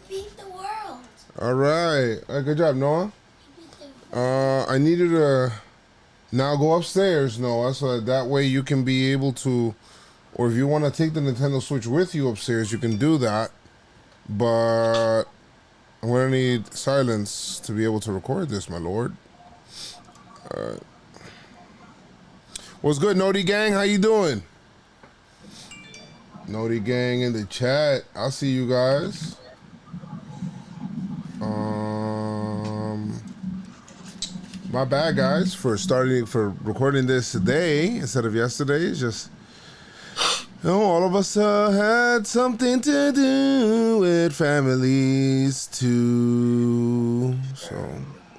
beat the world. All right. Good job, Noah. I need you to now go upstairs, Noah, so that way you can be able to, or if you want to take the Nintendo Switch with you upstairs, you can do that. But I'm going to need silence to be able to record this, my lord. What's good, Noti Gang? How you doing? Noti Gang in the chat. I'll see you guys. My bad, guys, for recording this today instead of yesterday. It's just, all of us had something to do with families too. So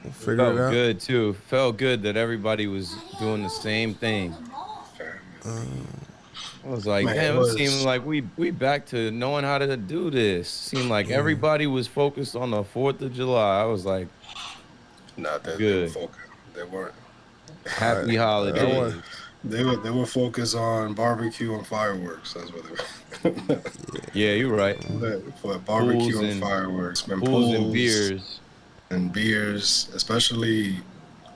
we'll figure it out. Felt good too. Felt good that everybody was doing the same thing. I was like, damn, it seemed like we back to knowing how to do this. Seemed like everybody was focused on the 4th of July. I was like, nah, good. They weren't. Happy holidays. They were focused on barbecue and fireworks. That's what they were. Yeah, you're right. For barbecue and fireworks, pools and beers. And beers, especially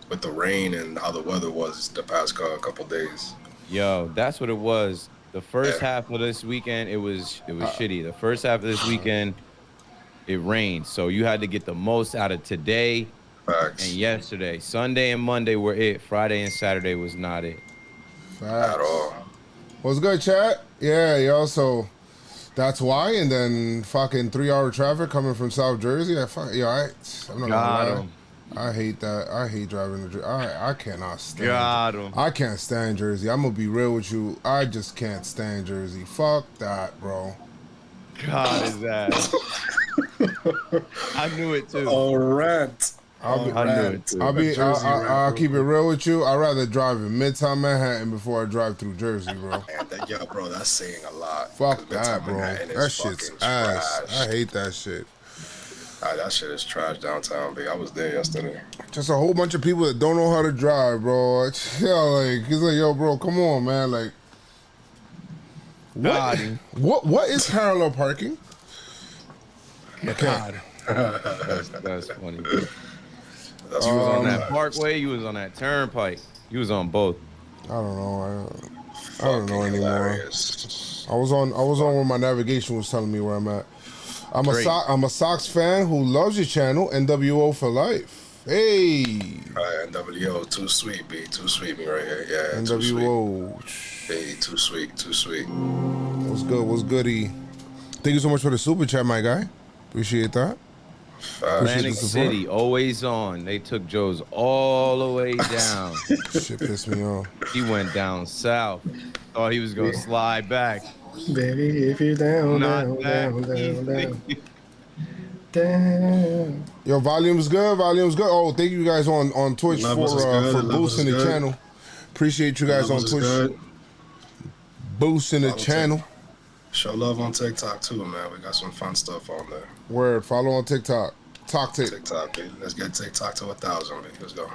with the rain and how the weather was the past couple days. Yo, that's what it was. The first half of this weekend, it was shitty. The first half of this weekend, it rained. So you had to get the most out of today. Facts. And yesterday. Sunday and Monday were it. Friday and Saturday was not it. Facts. At all. What's good, chat? Yeah, yo, so that's why. And then fucking 3-hour traffic coming from South Jersey. I'm not gonna lie. I hate that. I hate driving to Jersey. I cannot stand. Got him. I can't stand Jersey. I'm gonna be real with you. I just can't stand Jersey. Fuck that, bro. God is that. I knew it too. All right. I'll keep it real with you. I'd rather drive in Midtown Manhattan before I drive through Jersey, bro. Yo, bro, that's saying a lot. Fuck that, bro. That shit's ass. I hate that shit. That shit is trash downtown, big. I was there yesterday. Just a whole bunch of people that don't know how to drive, bro. He's like, yo, bro, come on, man. Like, what is parallel parking? God. That's funny. You was on that parkway, you was on that turnpike. You was on both. I don't know. I don't know anymore. Hilarious. I was on where my navigation was telling me where I'm at. I'm a Sox fan who loves your channel. NWO for life. Hey. NWO, too sweet, B. Too sweet, me right here. Yeah. NWO. Hey, too sweet. What's good? What's goody? Thank you so much for the super chat, my guy. Appreciate that. Atlantic City, always on. They took Joe's all the way down. Shit pissed me off. He went down south. Thought he was going to slide back. Baby, if you're down. Yo, volume's good. Oh, thank you guys on Twitch for boosting the channel. Appreciate you guys on Twitch. Boosting the channel. Show love on TikTok too, man. We got some fun stuff on there. Word, follow on TikTok. TikTok, baby. Let's get TikTok to 1,000, baby. Let's go.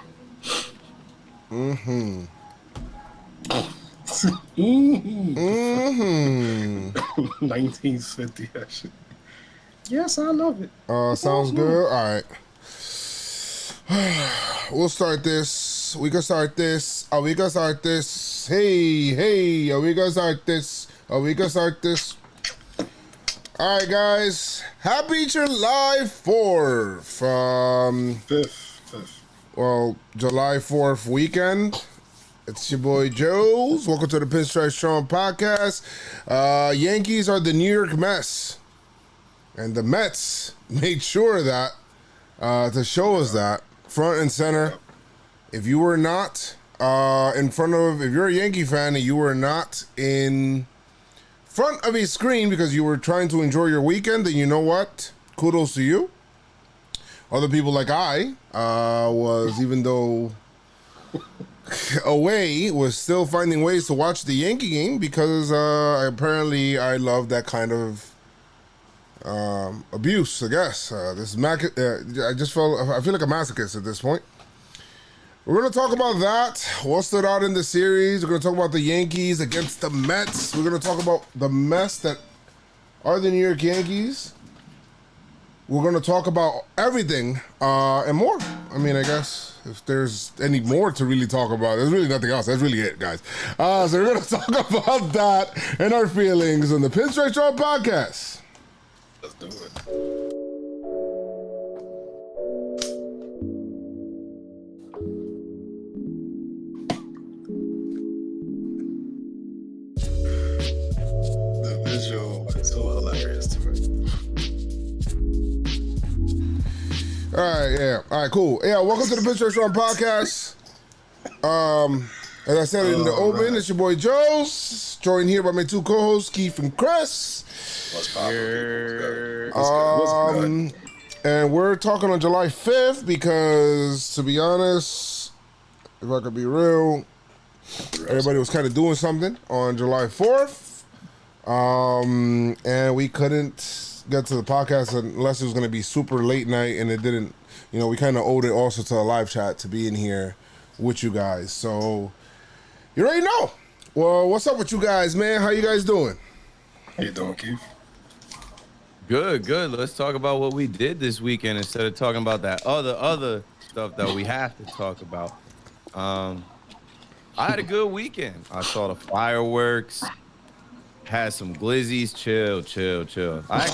1950, that shit. Yes, I love it. Sounds good. All right. We'll start this. We can start this. Hey. We can start this. All right, guys. Happy July 4th. 5th. Well, July 4th weekend. It's your boy Joe's. Welcome to the PinstripeStrong podcast. Yankees are the New York Mets. And the Mets made sure that to show us that front and center. If you were not if you're a Yankee fan and you were not in front of a screen because you were trying to enjoy your weekend, then you know what? Kudos to you. Other people like I was, even though away, was still finding ways to watch the Yankee game because apparently I love that kind of abuse, I guess. I feel like a masochist at this point. We're going to talk about that. What stood out in the series. We're going to talk about the Yankees against the Mets. We're going to talk about the mess that are the New York Yankees. we're going to talk about everything and more. I mean, I guess if there's any more to really talk about, there's really nothing else. That's really it, guys. So we're going to talk about that and our feelings on the PinstripeStrong podcast. Let's do it. The visual is so hilarious to me. All right, yeah. All right, cool. Yeah, welcome to the PinstripeStrong podcast. As I said in the open, it's your boy Joes, joined here by my two co-hosts, Keith and Chris. What's poppin'? What's good? And we're talking on July 5th because, to be honest, if I could be real, everybody was kind of doing something on July 4th. And we couldn't get to the podcast unless it was going to be super late night, and it didn't, we kind of owed it also to a live chat to be in here with you guys. So you already know. Well, what's up with you guys, man? How you guys doing? How you doing, Keith? Good. Let's talk about what we did this weekend instead of talking about that other stuff that we have to talk about. I had a good weekend. I saw the fireworks. Had some glizzies, chill. I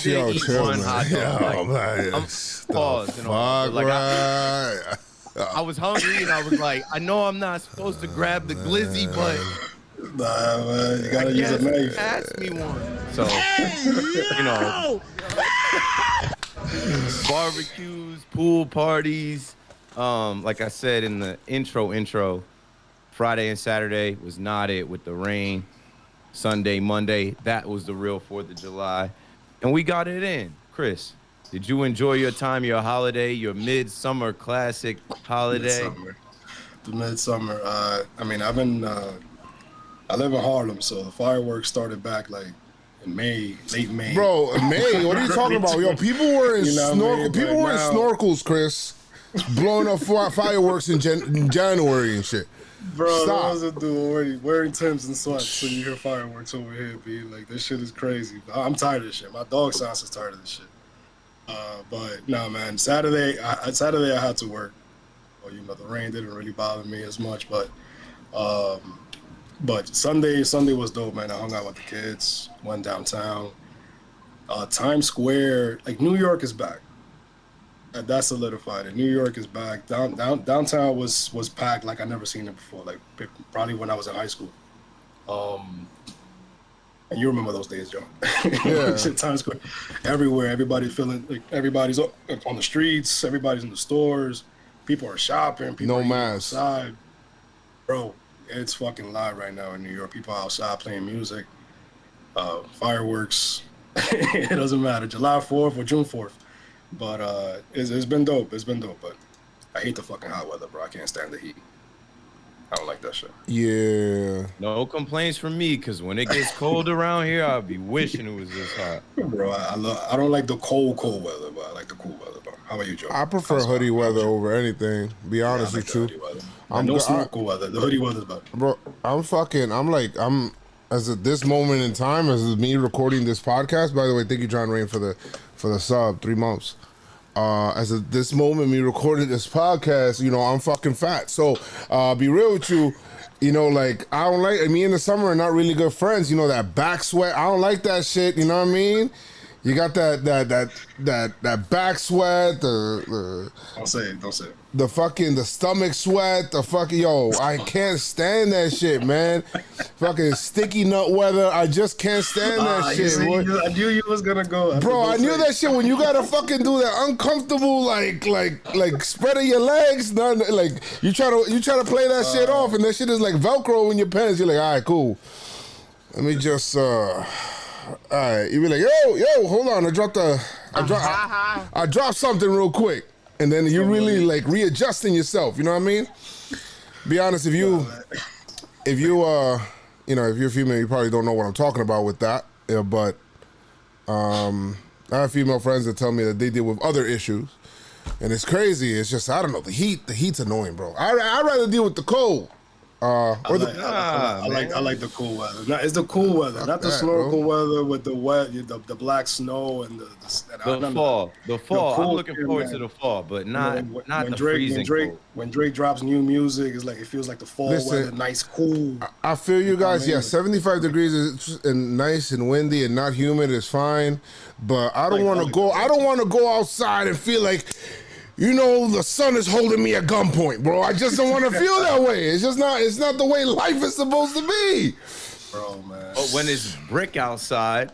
didn't eat one hot dog. I was hungry and I was like, I know I'm not supposed to grab the glizzy, but nah, man, you gotta use a knife. Ask me one. So, barbecues, pool parties. Like I said in the intro, Friday and Saturday was not it with the rain. Sunday, Monday, that was the real 4th of July. And we got it in. Chris, did you enjoy your time, your holiday, your midsummer classic holiday? The midsummer. I live in Harlem, so the fireworks started back like in May, late May. Bro, May, what are you talking about? Yo, people were in snorkels, Chris, blowing up fireworks in January and shit. Bro, I was a dude already wearing Timbs and sweats when you hear fireworks over here, B. Like, this shit is crazy. I'm tired of this shit. My dog sounds is tired of this shit. But no, man. Saturday I had to work. Well, the rain didn't really bother me as much, but Sunday was dope, man. I hung out with the kids, went downtown. Times Square, like New York is back. That's solidified. And New York is back. Downtown was packed like I never seen it before. Like probably when I was in high school. And you remember those days, Joe? Yeah. Times Square, everywhere. Everybody's feeling like everybody's on the streets. Everybody's in the stores. People are shopping. People are outside. Bro, it's fucking live right now in New York. People outside playing music, fireworks. It doesn't matter. July 4th or June 4th. But it's been dope. But I hate the fucking hot weather, bro. I can't stand the heat. I don't like that shit. Yeah. No complaints from me, because when it gets cold around here, I'll be wishing it was this hot. Bro, I don't like the cold weather, but I like the cool weather, bro. How about you, Joe? I prefer hoodie weather over anything, be honest with you. No snorkel weather. The hoodie weather's better. Bro, as of this moment in time, as of me recording this podcast, by the way, thank you, John Rain, for the sub, 3 months. As of this moment, me recording this podcast, I'm fucking fat. So, be real with you, I don't like, me in the summer are not really good friends. That back sweat, I don't like that shit, you know what I mean? You got that back sweat, Don't say it. The stomach sweat, I can't stand that shit, man. Fucking sticky nut weather, I just can't stand that shit. I knew you was gonna go. Bro, I knew that shit when you gotta fucking do that uncomfortable, like spreading your legs. Like you try to play that shit off, and that shit is like Velcro in your pants. You're like, all right, cool. Let me just all right, you be like, yo, hold on, I dropped something real quick, and then you really like readjusting yourself. You know what I mean? Be honest, if you're female, you probably don't know what I'm talking about with that. Yeah, but I have female friends that tell me that they deal with other issues, and it's crazy. It's just I don't know, the heat's annoying, bro. I'd rather deal with the cold. Or the I like the cool weather. It's the cool weather, not the that, snorkel bro. weather with the wet, the black snow and The fall. The fall. I'm cool looking air, forward man. to the fall, but You know, not the freezing cold. when Drake drops new music, it's like it feels like the fall Listen, weather, nice, cool. I feel you guys. Yeah, mean? 75 degrees is and nice and windy and not humid is fine, but I don't want to go. I don't want to go outside and feel like, the sun is holding me at gunpoint, bro. I just don't want to feel that way. It's just not. It's not the way life is supposed to be, Bro, man. But when it's brick outside,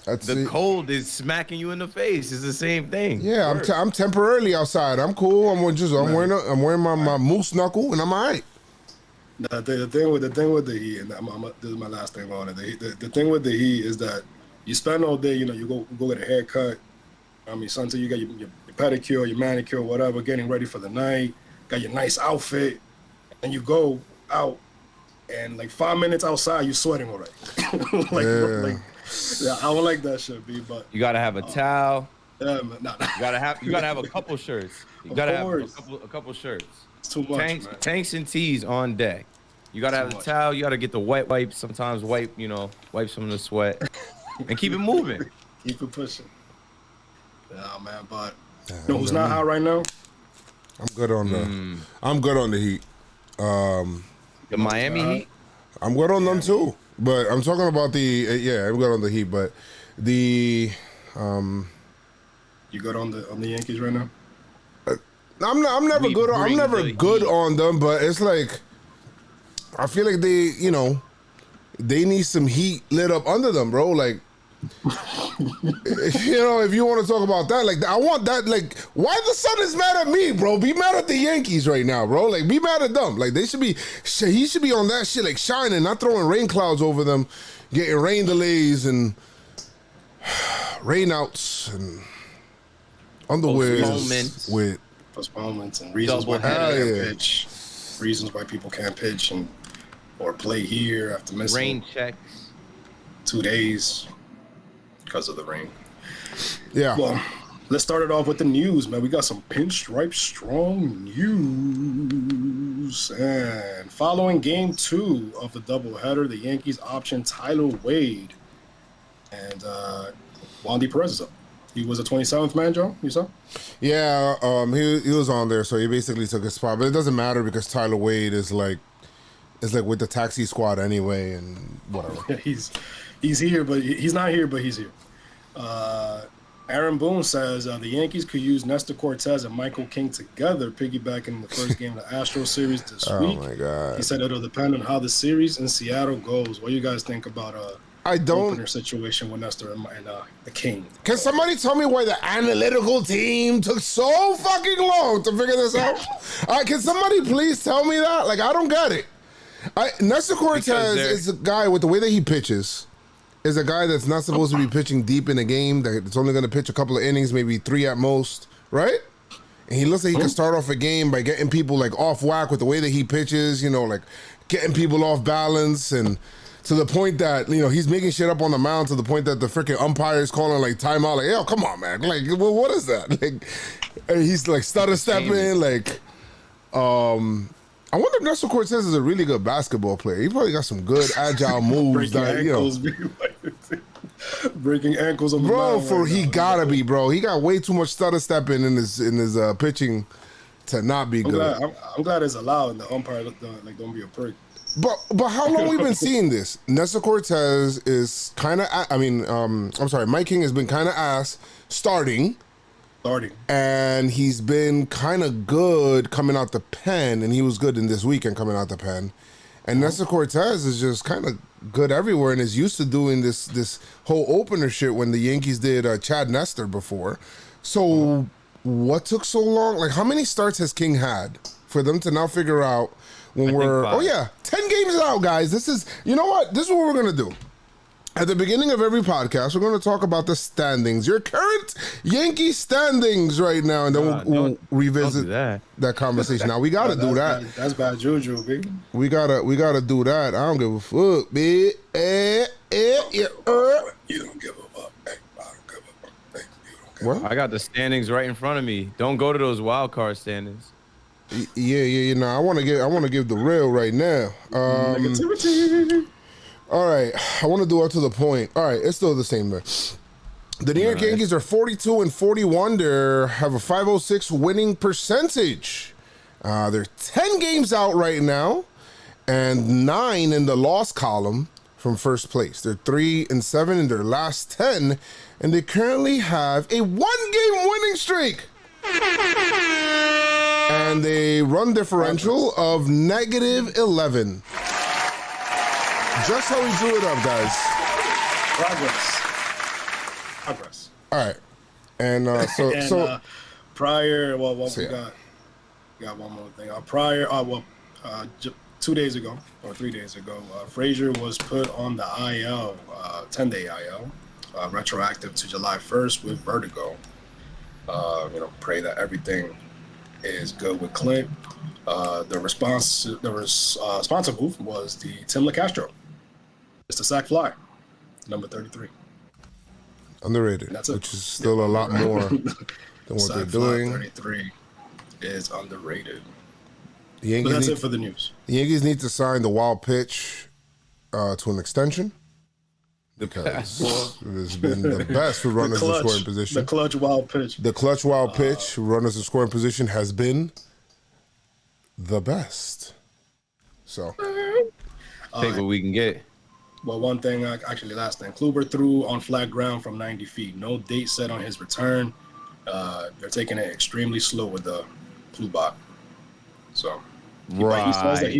That's the it. cold is smacking you in the face. It's the same thing. Yeah, I'm temporarily outside. I'm cool. I'm wearing my moose knuckle and I'm all right. The thing with the heat, and this is my last thing on it. The thing with the heat is that you spend all day, you go get a haircut. I mean, sometimes you get your pedicure, your manicure, whatever, getting ready for the night. Got your nice outfit, and you go out, and like 5 minutes outside, you're sweating already. Yeah, I don't like that shit, B. But You gotta have a towel. yeah, man, nah. You gotta have a couple shirts. You Of gotta have course. a couple shirts. It's too much, man. Tanks and tees on deck. You gotta have Too a much. towel. You gotta get the wet wipes. Sometimes wipe some of the sweat, and keep it moving. Keep it pushing. Yeah, man. But who's not hot right now? I'm good on the heat. The Miami Heat. I'm good on them too. But I'm talking about I'm good on the heat, but the You good on the Yankees right now? I'm never We good on, I'm bring never the good heat. on them, but it's like I feel like they need some heat lit up under them, bro. Like if you want to talk about that, like I want that. Like, why the sun is mad at me, bro? Be mad at the Yankees right now, bro. Like, be mad at them. Like, he should be on that shit, like shining, not throwing rain clouds over them, getting rain delays and rain outs and underwears with Postponements and reasons why people Doubleheader. can't pitch. Reasons why people can't pitch or play here after missing Rain checks. 2 days because of the rain. yeah. Well, let's start it off with the news, man. We got some Pinstripe-Strong news. And following game 2 of the doubleheader, the Yankees optioned Tyler Wade. And Wandy Perez is up. He was a 27th man, Joe, you saw? Yeah, he was on there, so he basically took his spot. But it doesn't matter because Tyler Wade is like with the taxi squad anyway, and whatever. He's here, but he's not here, but he's here. Aaron Boone says the Yankees could use Nestor Cortez and Michael King together, piggybacking the first game of the Astros series this week. Oh my god! He said it'll depend on how the series in Seattle goes. What do you guys think about I don't. opener situation with Nestor and the King? Can somebody tell me why the analytical team took so fucking long to figure this out? Can somebody please tell me that? Like, I don't get it. Nestor Cortez is a guy with the way that he pitches. Is a guy that's not supposed to be pitching deep in a game. That's only going to pitch a couple of innings, maybe 3 at most, right? And he looks like he can start off a game by getting people like off whack with the way that he pitches. Like getting people off balance and. To the point that, he's making shit up on the mound to the point that the freaking umpire is calling like timeout. Like, yo, come on, man. Like, well, what is that? Like, he's like stutter stepping. Like, I wonder if Nestor Cortez is a really good basketball player. He probably got some good agile moves. Breaking ankles on the Bro, mound right he now. gotta be, bro. He got way too much stutter stepping in his pitching to not be good. I'm glad it's allowed and the umpire don't be a prick. But how long we been seeing this? Nestor Cortez is kind of. I'm sorry. Mike King has been kind of ass starting, and he's been kind of good coming out the pen, and he was good in this weekend coming out the pen. And Nestor Cortez is just kind of good everywhere, and is used to doing this whole opener shit when the Yankees did Chad Nestor before. So what took so long? Like, how many starts has King had for them to now figure out? When we're 10 games out, guys. This is what we're gonna do. At the beginning of every podcast, we're gonna talk about the standings, your current Yankee standings right now, and then we'll revisit that conversation. Now we gotta do that. That's bad juju, big. We gotta do that. I don't give a fuck, bitch. You don't give a fuck. Hey, I don't give a fuck. Hey, you don't give a fuck. I got the standings right in front of me. Don't go to those wild card standings. I want to give the real right now. Negativity. All right, I want to do up to the point. All right, it's still the same there. The New York Yankees are 42-41. They have a 506 winning percentage. They're 10 games out right now, and 9 in the loss column from first place. They're 3-7 in their last 10, and they currently have a 1-game winning streak. And a run differential of -11. Just how we drew it up, guys. Progress. All right. And prior, well, what we got? Got one more thing. 2 days ago or 3 days ago, Frazier was put on the IL, 10-day IL, retroactive to July 1st with vertigo. Pray that everything is good with Clint. The responsive move was the Tim LeCastro. It's the sack fly, number 33. Underrated, which is still a lot more than what they're doing. 33 is underrated. But that's it for the news. The Yankees need to sign the wild pitch to an extension. Because it has been the best for runners in scoring position. The clutch wild pitch. The clutch wild pitch, runners in scoring position, has been the best. So, take what we can get. Well, one thing, actually, last thing. Kluber threw on flat ground from 90 feet. No date set on his return. They're taking it extremely slow with the Klubak. So, he says that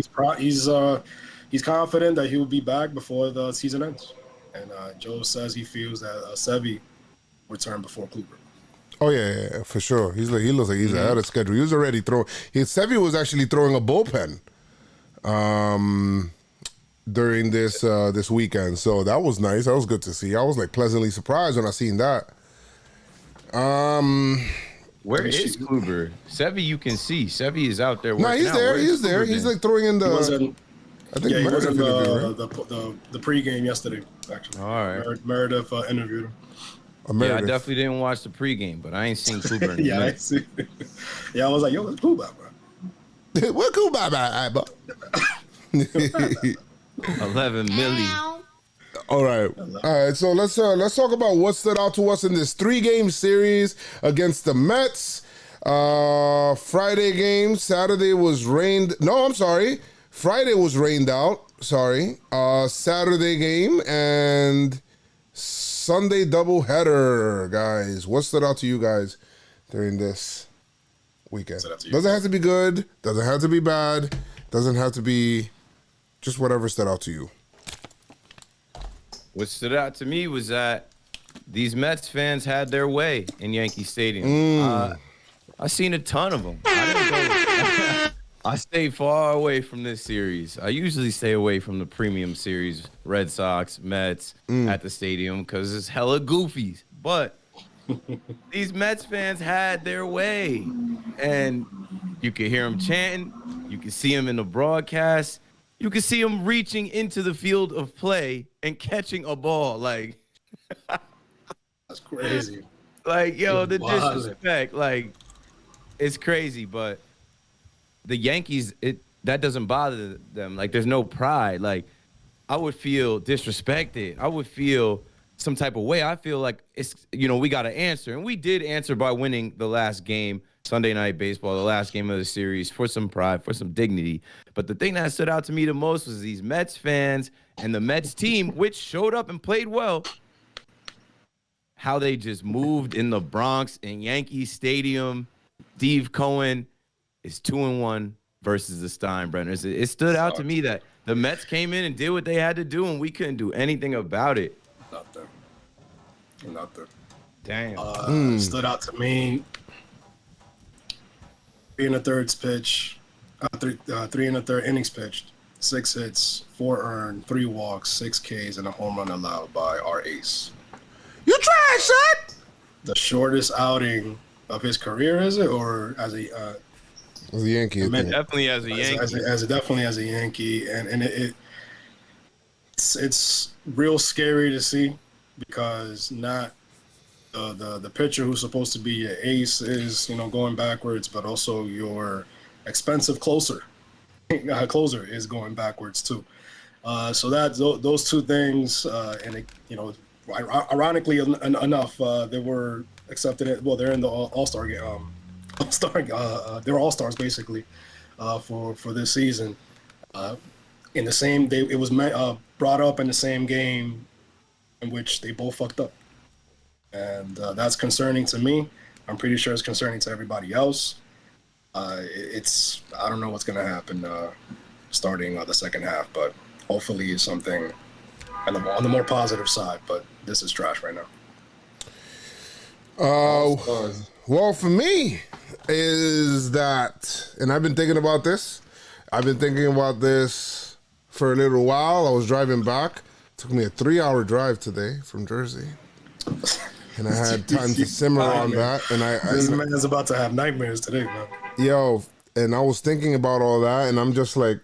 he's confident that he will be back before the season ends. And Joe says he feels that Sevy returned before Kluber. Oh yeah, for sure. He looks like he's ahead of schedule. He was already throwing. Sevy was actually throwing a bullpen during this weekend, so that was nice. That was good to see. I was like pleasantly surprised when I seen that. Where is Kluber? Sevy, you can see. Sevy is out there. No, he's there. He's there. He's like throwing in the. I think he was in right? the pregame yesterday, actually. All right. Meredith interviewed him. Yeah, I definitely didn't watch the pregame, but I ain't seen Kluber in I see. Yeah, I was like, yo, what's Kluber, bro? What Kluber at, bro? 11 milli. All right. So let's talk about what stood out to us in this 3-game series against the Mets. Friday game. Saturday was rained. No, I'm sorry. Friday was rained out. Sorry. Saturday game and Sunday doubleheader, guys. What stood out to you guys during this weekend? Doesn't have to be good. Doesn't have to be bad. Doesn't have to be just whatever stood out to you. What stood out to me was that these Mets fans had their way in Yankee Stadium. I seen a ton of them. I stay far away from this series. I usually stay away from the premium series, Red Sox, Mets, at the stadium, because it's hella goofies. But these Mets fans had their way. And you could hear them chanting. You could see them in the broadcast. You could see them reaching into the field of play and catching a ball. Like, that's crazy. Like, yo, the disrespect. Like, it's crazy, but the Yankees, that doesn't bother them. Like, there's no pride. Like, I would feel disrespected. I would feel some type of way. I feel like we got to answer. And we did answer by winning the last game, Sunday Night Baseball, the last game of the series, for some pride, for some dignity. But the thing that stood out to me the most was these Mets fans and the Mets team, which showed up and played well, how they just moved in the Bronx in Yankee Stadium. Steve Cohen is 2-1 versus the Steinbrenners. It stood out to me that the Mets came in and did what they had to do, and we couldn't do anything about it. Nothing. Damn. Stood out to me. 3 1/3 pitch, 3 1/3 innings pitched, 6 hits, 4 earned, 3 walks, 6 Ks, and a home run allowed by our ace. You trash, son! The shortest outing of his career, is it, or as a Yankee? Definitely as a Yankee. Definitely as a Yankee, and it's real scary to see, because not the pitcher who's supposed to be your ace is going backwards, but also your expensive closer is going backwards too. So those two things, and it, ironically enough, they were accepted. Well, they're in the All-Star game. They're All-Stars basically for this season. In the same, it was brought up in the same game in which they both fucked up, and that's concerning to me. I'm pretty sure it's concerning to everybody else. I don't know what's gonna happen starting the second half, but hopefully it's something on the more positive side. But this is trash right now. Well, for me, is that, and I've been thinking about this. For a little while. I was driving back. It took me a 3-hour drive today from Jersey. And I had time to simmer on that. And this man's about to have nightmares today, man. Yo, and I was thinking about all that, and I'm just like,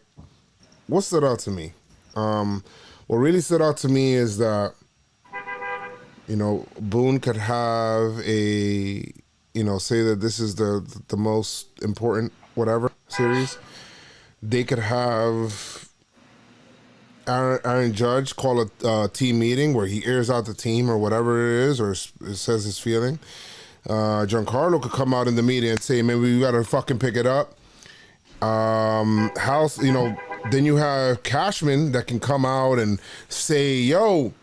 what stood out to me? What really stood out to me is that, Boone could have say that this is the most important whatever series. They could have Aaron Judge call a team meeting where he airs out the team or whatever it is, or says his feeling. Giancarlo could come out in the media and say, "Man, we gotta fucking pick it up." Then you have Cashman that can come out and say, "Yo,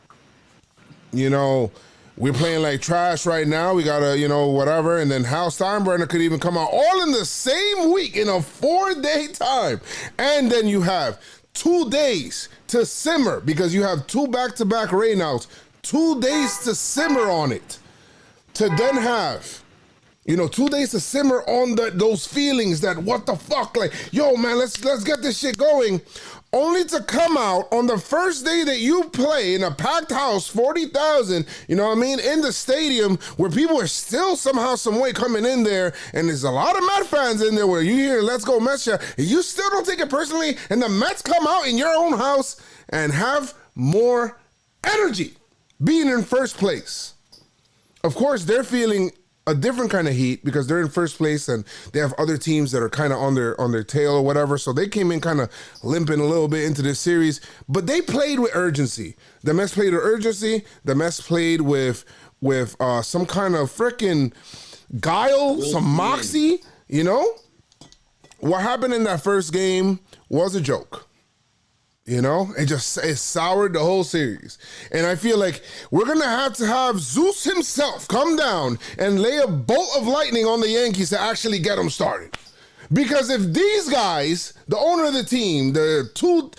we're playing like trash right now. We gotta, whatever." And then Hal Steinbrenner could even come out all in the same week in a 4-day time. And then you have 2 days to simmer because you have 2 back-to-back rainouts. 2 days to simmer on it. To then have, 2 days to simmer on those feelings that what the fuck, like, yo, man, let's get this shit going. Only to come out on the first day that you play in a packed house, 40,000, in the stadium where people are still somehow, some way coming in there, and there's a lot of Met fans in there where you hear "Let's go Mets," and you still don't take it personally, and the Mets come out in your own house and have more energy being in first place. Of course, they're feeling a different kind of heat because they're in first place and they have other teams that are kind of on their tail or whatever. So they came in kind of limping a little bit into this series, but they played with urgency. The Mets played with urgency. The Mets played with some kind of freaking guile, some moxie. What happened in that first game was a joke. It soured the whole series. And I feel like we're going to have Zeus himself come down and lay a bolt of lightning on the Yankees to actually get them started. Because if these guys, the owner of the team, the two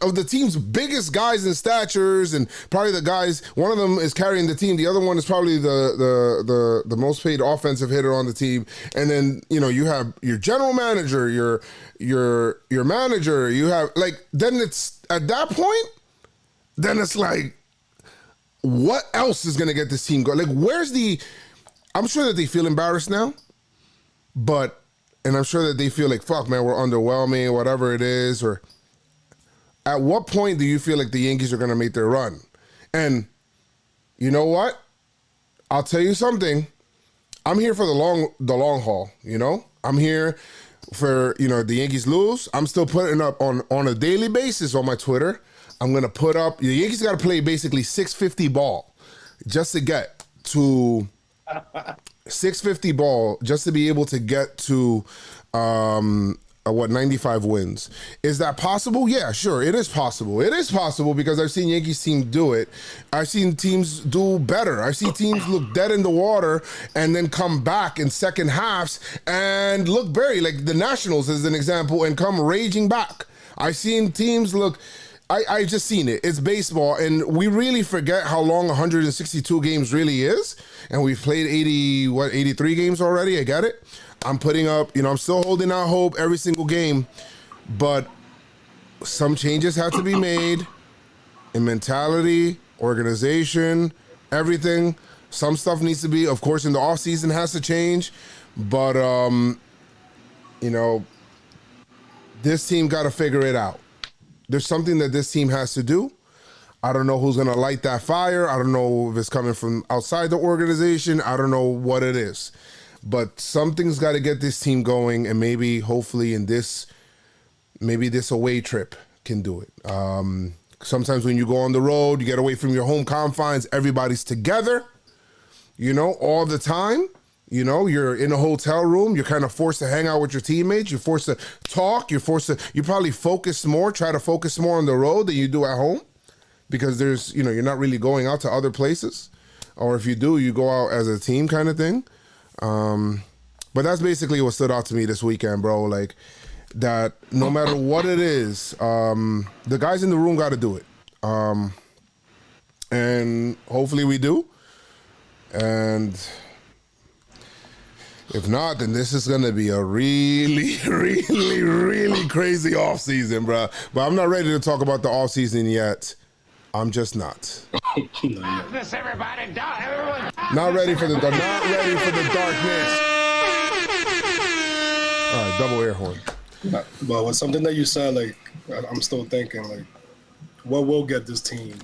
of the team's biggest guys in statures, and probably the guys, one of them is carrying the team, the other one is probably the most paid offensive hitter on the team, and then you have your general manager, your manager, you have then it's at that point, then it's like, what else is gonna get this team going? I'm sure that they feel embarrassed now, and I'm sure that they feel like, fuck, man, we're underwhelming, whatever it is. Or at what point do you feel like the Yankees are going to make their run? And you know what? I'll tell you something. I'm here for the long haul, I'm here for, the Yankees lose. I'm still putting up on a daily basis on my Twitter. I'm going to put up, the Yankees got to play basically 650 ball just to get to 650 ball just to be able to get to 95 wins. Is that possible? Yeah, sure. It is possible. It is possible because I've seen Yankees teams do it. I've seen teams do better. I've seen teams look dead in the water and then come back in second halves and look buried, like the Nationals as an example, and come raging back. I've seen teams look... I just seen it. It's baseball, and we really forget how long 162 games really is. And we've played 83 games already. I get it. I'm putting up, I'm still holding out hope every single game, but some changes have to be made in mentality, organization, everything. Some stuff needs to be, of course, in the off season has to change, but this team got to figure it out. There's something that this team has to do. I don't know who's going to light that fire. I don't know if it's coming from outside the organization. I don't know what it is. but something's got to get this team going, and maybe, hopefully, maybe this away trip can do it. Sometimes when you go on the road, you get away from your home confines, everybody's together, all the time. You're in a hotel room, you're kind of forced to hang out with your teammates, you're forced to talk, you probably try to focus more on the road than you do at home, because you're not really going out to other places. Or if you do, you go out as a team kind of thing. But that's basically what stood out to me this weekend, bro. Like, that no matter what it is, the guys in the room got to do it. And hopefully we do. And if not, then this is going to be a really, really, really crazy offseason, bro. But I'm not ready to talk about the offseason yet. I'm just not. Darkness, everybody. Everyone. Not ready for the darkness. All right, double air horn. But with something that you said, like, I'm still thinking, like, what will get this team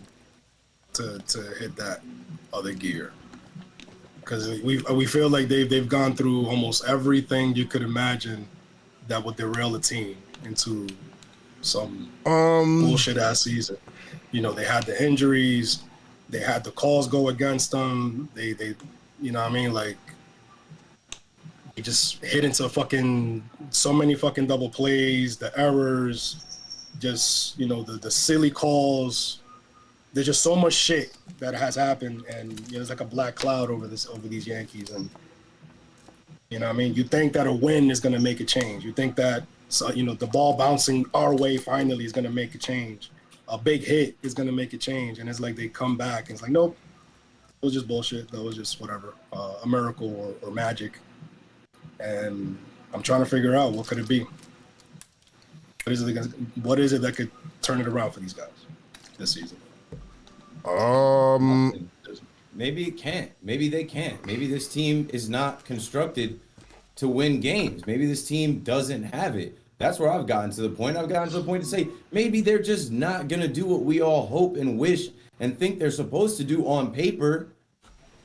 to hit that other gear? Because we feel like they've gone through almost everything you could imagine that would derail a team into some bullshit ass season. They had the injuries, they had the calls go against them. They what I mean, like, they just hit into so many fucking double plays, the errors, just the silly calls. There's just so much shit that has happened, and it's like a black cloud over these Yankees. And what I mean, you think that a win is gonna make a change. You think that the ball bouncing our way finally is gonna make a change. A big hit is gonna make a change, and it's like they come back and it's like, nope, it was just bullshit. That was just whatever, a miracle or magic. And I'm trying to figure out, what could it be? What is it that could turn it around for these guys this season? Maybe it can't. Maybe they can't. Maybe this team is not constructed to win games. Maybe this team doesn't have it. That's where I've gotten to the point. I've gotten to the point to say, maybe they're just not going to do what we all hope and wish and think they're supposed to do on paper,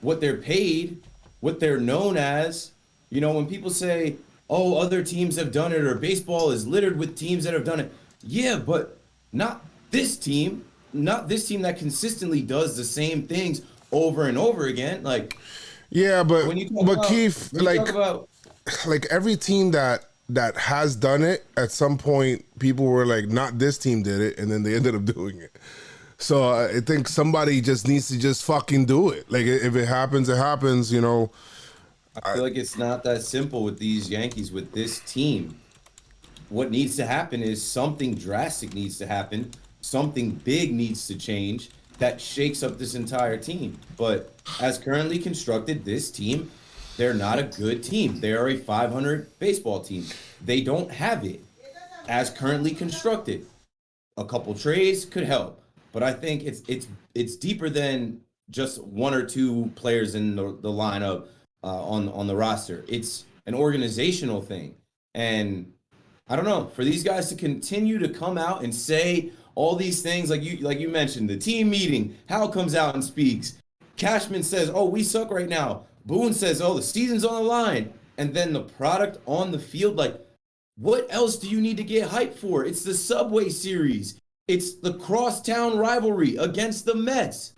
what they're paid, what they're known as. When people say, oh, other teams have done it, or baseball is littered with teams that have done it. Yeah, but not this team. Not this team that consistently does the same things over and over again. Like, yeah, but Keith, like every team that has done it, at some point, people were like, not this team did it, and then they ended up doing it. So I think somebody just needs to just fucking do it. Like, if it happens, it happens, I feel like it's not that simple with these Yankees, with this team. What needs to happen is something drastic needs to happen. Something big needs to change that shakes up this entire team. But as currently constructed, this team, they're not a good team. They are a 500 baseball team. They don't have it as currently constructed. A couple trades could help, but I think it's deeper than just one or two players in the lineup on the roster. It's an organizational thing, and I don't know, for these guys to continue to come out and say all these things, like you mentioned, the team meeting, Hal comes out and speaks. Cashman says, oh, we suck right now. Boone says, oh, the season's on the line. And then the product on the field, like, what else do you need to get hyped for? It's the Subway Series. It's the crosstown rivalry against the Mets.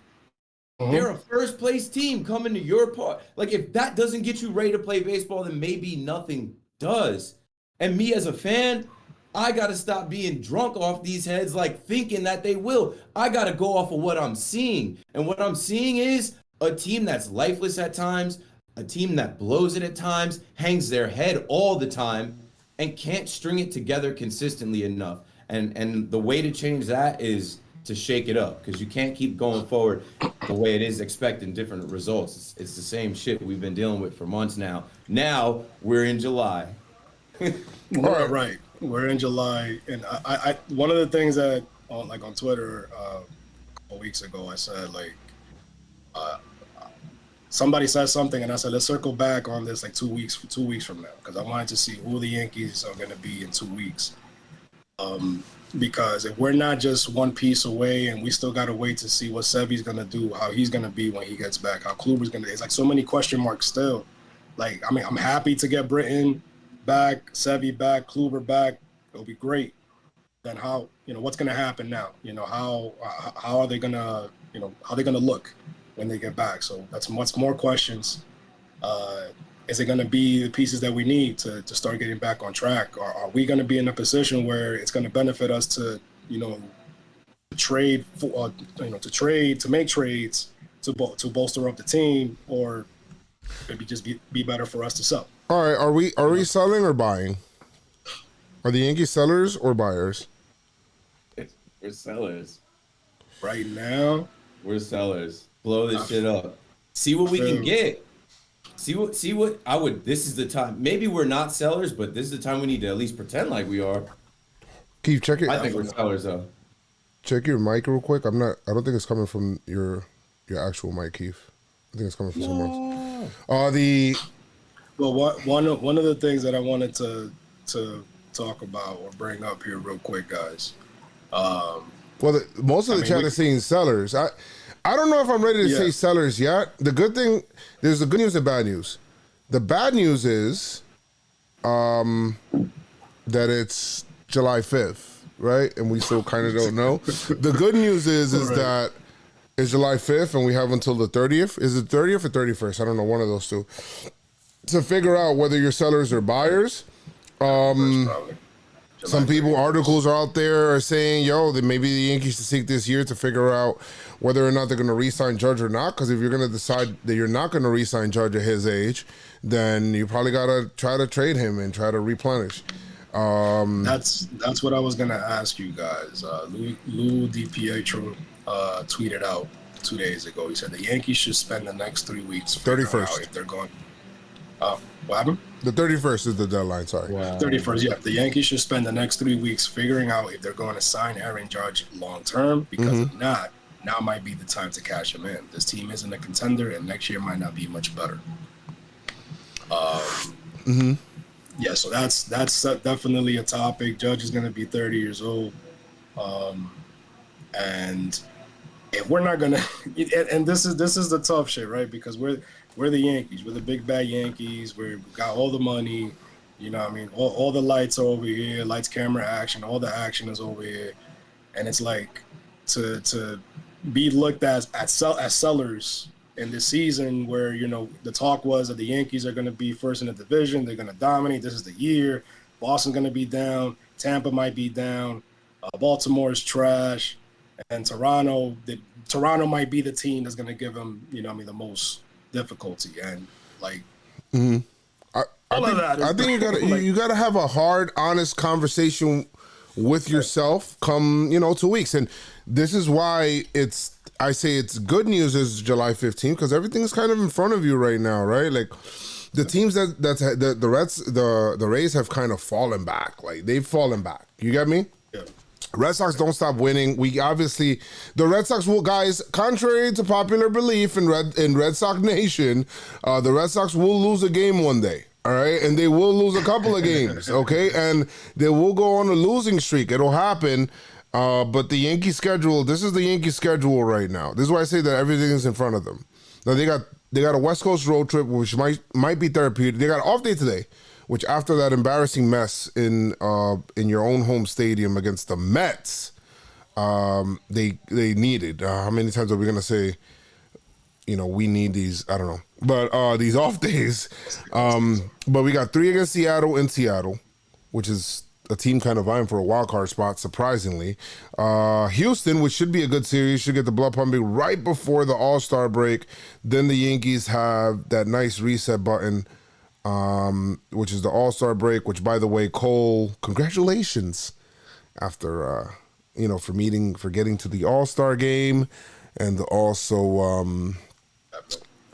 They're a first-place team coming to your part. Like, if that doesn't get you ready to play baseball, then maybe nothing does. And me as a fan, I got to stop being drunk off these heads, like thinking that they will. I got to go off of what I'm seeing. And what I'm seeing is a team that's lifeless at times, a team that blows it at times, hangs their head all the time, and can't string it together consistently enough. And the way to change that is to shake it up, because you can't keep going forward the way it is, expecting different results. It's the same shit we've been dealing with for months now. Now we're in July. Right. We're in July, and I one of the things that on Twitter a couple weeks ago, I said, like, somebody said something, and I said, let's circle back on this like 2 weeks from now, because I wanted to see who the Yankees are going to be in 2 weeks. Because if we're not just one piece away, and we still got to wait to see what Sevy's going to do, how he's going to be when he gets back, how Kluber's going to, it's like so many question marks still. Like, I mean, I'm happy to get Britton back, Sevy back, Kluber back. It'll be great. Then how, what's going to happen now? How are they going to, how are they going to look when they get back? So that's much more questions. Is it going to be the pieces that we need to start getting back on track? Or are we going to be in a position where it's going to benefit us to, trade for, to make trades to bolster up the team, or maybe just be better for us to sell? All right, are we selling or buying? Are the Yankees sellers or buyers? We're sellers. Right now, we're sellers. Blow this shit up. See what we can get. See what I would. This is the time. Maybe we're not sellers, but this is the time we need to at least pretend like we are. Keith, check it. I think we're sellers though. Check your mic real quick. I don't think it's coming from your actual mic, Keith. I think it's coming from someone else. Well, one of the things that I wanted to talk about or bring up here real quick, guys. Most of the chat is saying sellers. I don't know if I'm ready to say sellers yet. The good thing, there's the good news and bad news. The bad news is that it's July 5th, right? And we still kind of don't know. The good news is that it's July 5th and we have until the 30th. Is it 30th or 31st? I don't know, one of those two. To figure out whether you're sellers or buyers. Some people, articles are out there are saying, that maybe the Yankees should seek this year to figure out whether or not they're going to re-sign Judge or not. Because if you're going to decide that you're not going to re-sign Judge at his age, then you probably got to try to trade him and try to replenish. That's what I was going to ask you guys. Lou DiPietro tweeted out 2 days ago. He said the Yankees should spend the next 3 weeks figuring out if they're going. What happened? The 31st is the deadline, sorry. Wow. 31st, yeah. The Yankees should spend the next 3 weeks figuring out if they're going to sign Aaron Judge long term, because if not, now might be the time to cash him in. This team isn't a contender, and next year might not be much better. Yeah, so that's definitely a topic. Judge is going to be 30 years old. And if we're not going to, and this is the tough shit, right? Because we're the Yankees. We're the big bad Yankees. We've got all the money. You know what I mean? All the lights are over here. Lights, camera, action. All the action is over here. And it's like to be looked at as sellers in this season where, the talk was that the Yankees are going to be first in the division. They're going to dominate. This is the year. Boston's going to be down. Tampa might be down. Baltimore is trash. And Toronto might be the team that's going to give them, the most difficulty. And like I think you gotta have a hard, honest conversation with yourself come 2 weeks. And this is why I say it's good news is July 15th, because everything's kind of in front of you right now, right? Like the teams the Rays have kind of fallen back. Like they've fallen back. You get me? Yeah. Red Sox don't stop winning. The Red Sox will, guys, contrary to popular belief in Red Sox Nation, the Red Sox will lose a game one day, all right? And they will lose a couple of games, okay? And they will go on a losing streak. It'll happen. But the Yankee schedule, this is the Yankee schedule right now. This is why I say that everything is in front of them. Now they got a West Coast road trip, which might be therapeutic. They got an off day today, which after that embarrassing mess in your own home stadium against the Mets, they needed. How many times are we gonna say, we need these? I don't know, but these off days. But we got 3 against Seattle in Seattle, which is a team kind of vying for a wild card spot, surprisingly. Houston, which should be a good series, should get the blood pumping right before the All-Star break. Then the Yankees have that nice reset button, which is the All-Star break, which, by the way, Cole, congratulations after, for getting to the All-Star game, and also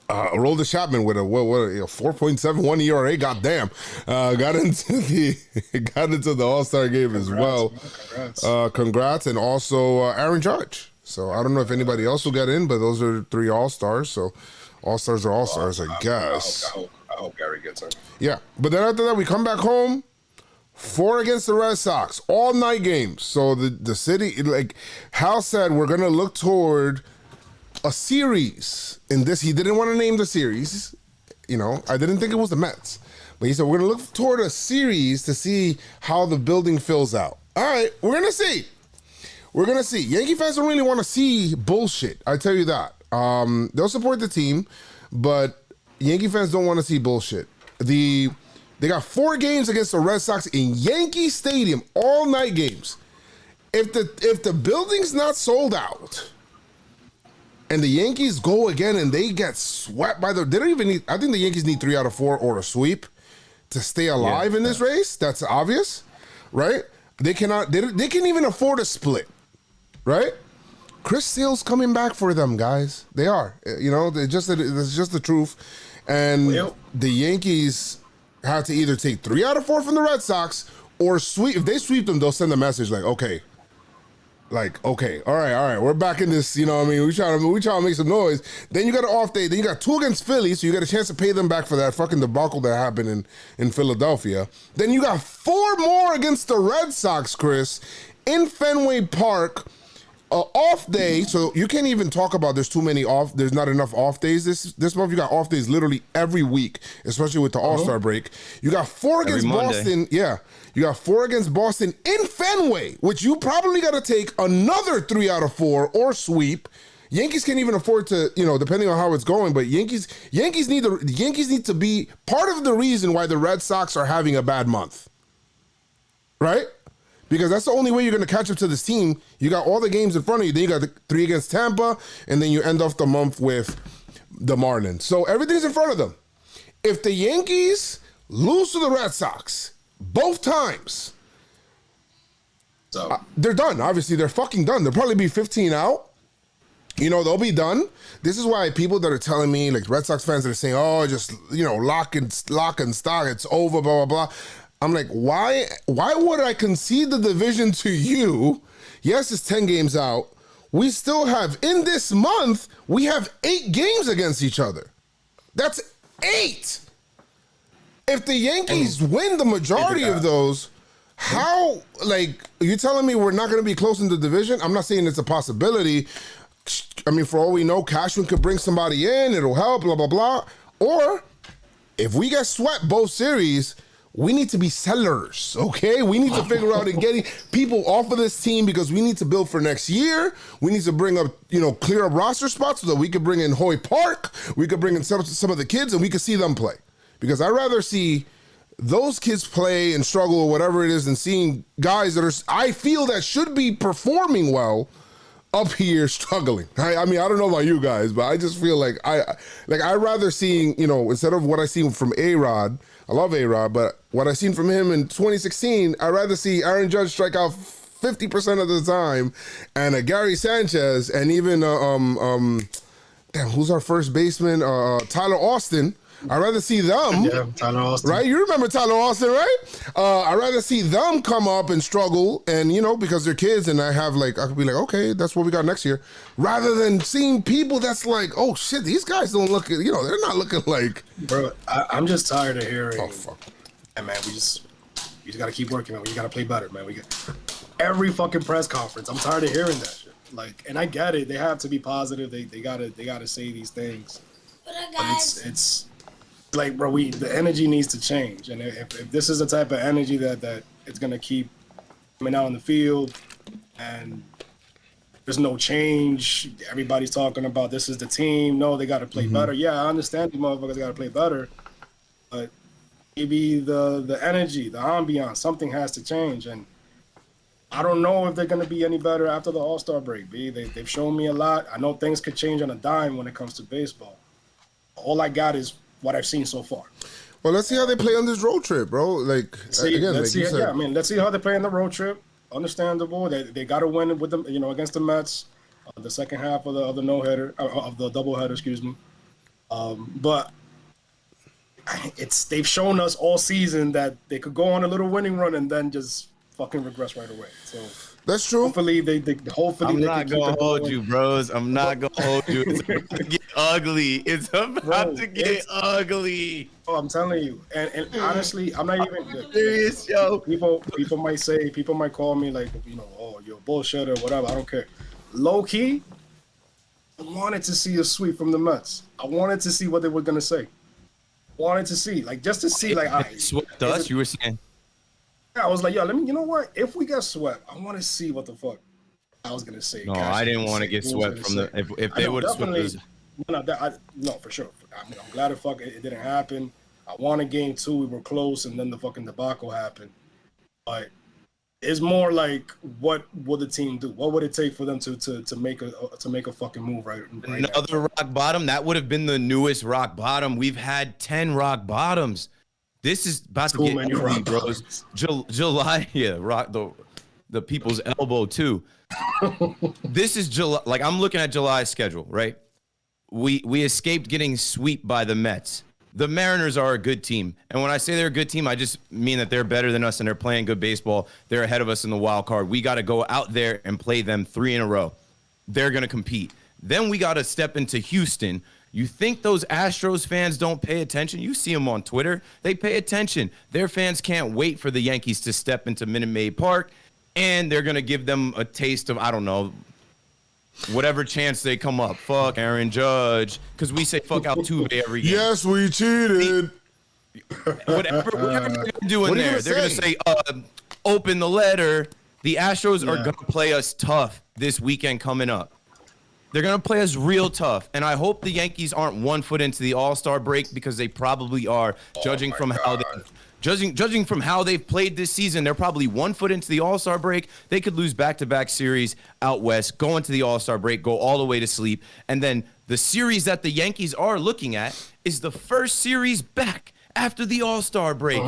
Aroldis Chapman with a 4.71 ERA. Goddamn, got into the All-Star game as well. Congrats, and also Aaron Judge. So I don't know if anybody else will get in, but those are 3 All-Stars. So All-Stars are All-Stars, I guess. I hope Gary gets in. Yeah, but then after that, we come back home. 4 against the Red Sox, all night games. So the city, like Hal said, we're gonna look toward a series in this. He didn't want to name the series, I didn't think it was the Mets. But he said, we're going to look toward a series to see how the building fills out. All right, we're going to see. We're going to see. Yankee fans don't really want to see bullshit. I tell you that. They'll support the team, but Yankee fans don't want to see bullshit. They got 4 games against the Red Sox in Yankee Stadium, all night games. If the building's not sold out, and the Yankees go again and they get swept by they don't even need, I think the Yankees need 3 out of 4 or a sweep to stay alive in this race. That's obvious, right? They cannot, they can't even afford a split, right? Chris Sale's coming back for them, guys. They are, it's just the truth. And the Yankees have to either take 3 out of 4 from the Red Sox or sweep. If they sweep them, they'll send a message like, okay, all right, we're back in this, we trying to make some noise. Then you got an off day, then you got 2 against Philly, so you got a chance to pay them back for that fucking debacle that happened in Philadelphia. Then you got 4 more against the Red Sox, Chris, in Fenway Park, off day, so you can't even talk about there's not enough off days this month. You got off days literally every week, especially with the All-Star break. You got 4 against Boston. Yeah. You got 4 against Boston in Fenway, which you probably got to take another 3 out of 4 or sweep. Yankees can't even afford to, depending on how it's going, but Yankees need to be part of the reason why the Red Sox are having a bad month. Right? Because that's the only way you're going to catch up to this team. You got all the games in front of you. Then you got the 3 against Tampa, and then you end off the month with the Marlins. So everything's in front of them. If the Yankees lose to the Red Sox both times, they're done. Obviously, they're fucking done. They'll probably be 15 out. They'll be done. This is why people that are telling me, like Red Sox fans that are saying, oh, just, lock and stock, it's over, blah, blah, blah. I'm like, why would I concede the division to you? Yes, it's 10 games out. We still have, in this month, we have 8 games against each other. That's 8. If the Yankees win the majority of those, how, you telling me we're not going to be close in the division? I'm not saying it's a possibility. I mean, for all we know, Cashman could bring somebody in. It'll help, blah, blah, blah. Or if we get swept both series, we need to be sellers, okay? We need to figure out and getting people off of this team because we need to build for next year. We need to bring up, clear up roster spots so that we could bring in Hoy Park. We could bring in some of the kids and we could see them play. Because I'd rather see those kids play and struggle or whatever it is than seeing guys that I feel that should be performing well up here struggling. I mean, I don't know about you guys, but I just feel like I'd rather seeing, instead of what I seen from A-Rod, I love A-Rod, but what I seen from him in 2016, I'd rather see Aaron Judge strike out 50% of the time and a Gary Sanchez and even, who's our first baseman? Tyler Austin. I'd rather see them. Yeah, Tyler Austin. Right? You remember Tyler Austin, right? I'd rather see them come up and struggle and, because they're kids and I could be like, okay, that's what we got next year. Rather than seeing people that's like, oh, shit, these guys don't look, they're not looking like. Bro, I'm just tired of hearing. Oh, fuck. And, man, we just got to keep working, man. We got to play better, man. Every fucking press conference, I'm tired of hearing that shit. And I get it. They have to be positive. They gotta say these things. But it's bro, the energy needs to change. And if this is the type of energy that it's going to keep coming out in the field and there's no change, everybody's talking about this is the team. No, they got to play better. Yeah, I understand these motherfuckers got to play better. But maybe the energy, the ambiance, something has to change. And I don't know if they're going to be any better after the All-Star break, B. They've shown me a lot. I know things could change on a dime when it comes to baseball. All I got is what I've seen so far. Well, let's see how they play on this road trip, bro. Let's see how they play on the road trip. Understandable. They got to win with them, against the Mets, the second half of the no-hitter, of the doubleheader, excuse me. But they've shown us all season that they could go on a little winning run and then just fucking regress right away. So that's true. Hopefully I'm not gonna hold you, bros. I'm not gonna hold you. It's about to get ugly. It's about to get ugly. Oh, I'm telling you. And honestly, I'm not even serious, yo. People might call me like, oh, you're bullshit or whatever. I don't care. Low key, I wanted to see a sweep from the Mets. I wanted to see what they were gonna say. wanted to see, like, just to see, like, all right, Swept us, you were saying. I was like, yo, you know what? If we get swept, I want to see what the fuck I was gonna say. No, I didn't want to get swept from the. If they would have swept us. No, for sure. I mean, I'm glad it didn't happen. I wanted game 2. We were close, and then the fucking debacle happened. But it's more like, what would the team do? What would it take for them to make a fucking move right Another now? rock bottom? That would have been the newest rock bottom. We've had 10 rock bottoms. This is about to get ugly, bros. July, yeah, rock the people's elbow too. This is July. Like, I'm looking at July's schedule, right? We escaped getting swept by the Mets. The Mariners are a good team. And when I say they're a good team, I just mean that they're better than us and they're playing good baseball. They're ahead of us in the wild card. We got to go out there and play them 3 in a row. They're going to compete. Then we got to step into Houston. You think those Astros fans don't pay attention? You see them on Twitter. They pay attention. Their fans can't wait for the Yankees to step into Minute Maid Park, and they're going to give them a taste of, I don't know, whatever chance they come up. Fuck Aaron Judge, because we say fuck Altuve every game. Yes, we cheated. Whatever they're going to do in there, they're going to say, open the letter. The Astros are going to play us tough this weekend coming up. They're going to play us real tough, and I hope the Yankees aren't 1 foot into the All-Star break, because they probably are. Judging from how they've played this season, they're probably 1 foot into the All-Star break. They could lose back-to-back series out west, go into the All-Star break, go all the way to sleep, and then the series that the Yankees are looking at is the first series back after the All-Star break.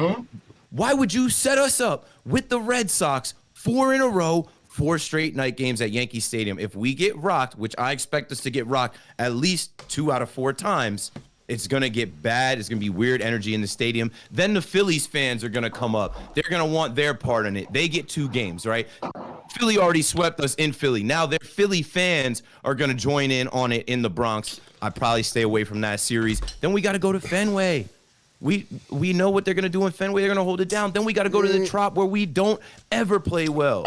Why would you set us up with the Red Sox 4 in a row, 4 straight night games at Yankee Stadium? If we get rocked, which I expect us to get rocked at least 2 out of 4 times, it's going to get bad. It's going to be weird energy in the stadium. Then the Phillies fans are going to come up. They're going to want their part in it. They get 2 games, right? Philly already swept us in Philly. Now their Philly fans are going to join in on it in the Bronx. I'd probably stay away from that series. Then we got to go to Fenway. We know what they're going to do in Fenway. They're going to hold it down. Then we got to go to the Trop, where we don't ever play well.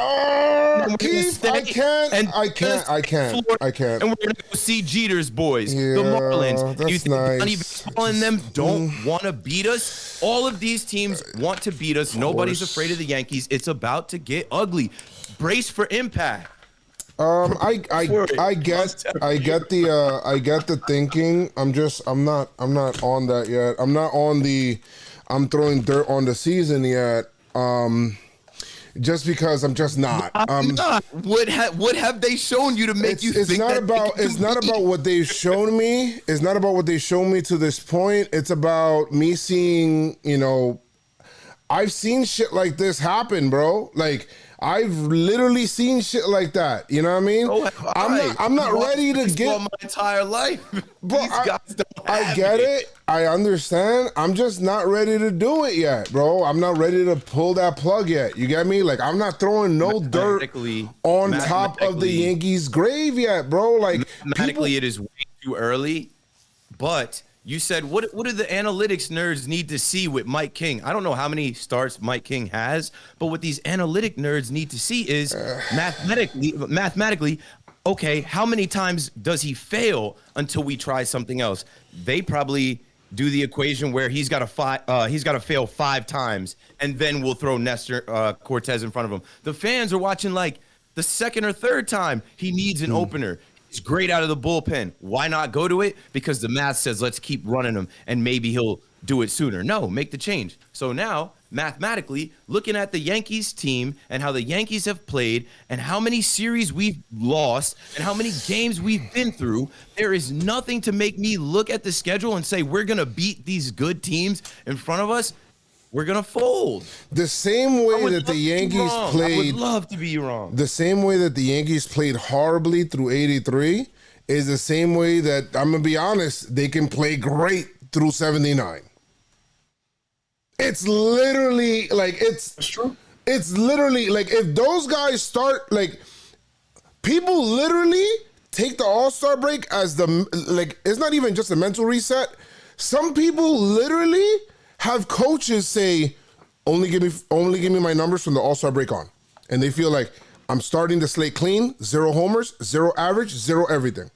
Keith, I can't. And we're going to go see Jeter's boys, Yeah, the Marlins. that's You think nice. Johnny Baseball and them don't want to beat us? All of these teams want to beat us. Nobody's afraid of the Yankees. It's about to get ugly. Brace for impact. I get the thinking. I'm not on that yet. I'm not on the I'm throwing dirt on the season yet. Just because I'm just not. What have they shown you to make you think that it's not about what they've shown me. It's not about what they've shown me to this point. It's about me seeing, I've seen shit like this happen, bro. Like, I've literally seen shit like that. You know what I mean? I'm not ready to get my entire life. Bro, These guys don't I have get it. I understand. I'm just not ready to do it yet, bro. I'm not ready to pull that plug yet. You get me? Like, I'm not throwing no dirt on top of the Yankees' grave yet, bro. Like, mathematically, it is way too early. But you said, what do the analytics nerds need to see with Mike King? I don't know how many starts Mike King has, but what these analytic nerds need to see is mathematically, okay, how many times does he fail until we try something else? They probably do the equation where he's got to fail 5 times, and then we'll throw Nestor Cortez in front of him. The fans are watching like the second or third time he needs an opener. He's great out of the bullpen. Why not go to it? Because the math says let's keep running him, and maybe he'll do it sooner. No, make the change. So now, mathematically, looking at the Yankees team and how the Yankees have played and how many series we've lost and how many games we've been through, there is nothing to make me look at the schedule and say we're going to beat these good teams in front of us. We're going to fold. The same way that the Yankees played. I would love to be wrong. The same way that the Yankees played horribly through 83 is the same way that, I'm going to be honest, they can play great through 79. It's literally like, That's true. It's literally like, if those guys start, like, people literally take the All-Star break as it's not even just a mental reset. Some people literally have coaches say, only give me my numbers from the All-Star break on. And they feel like, I'm starting the slate clean, 0 homers, 0 average, 0 everything.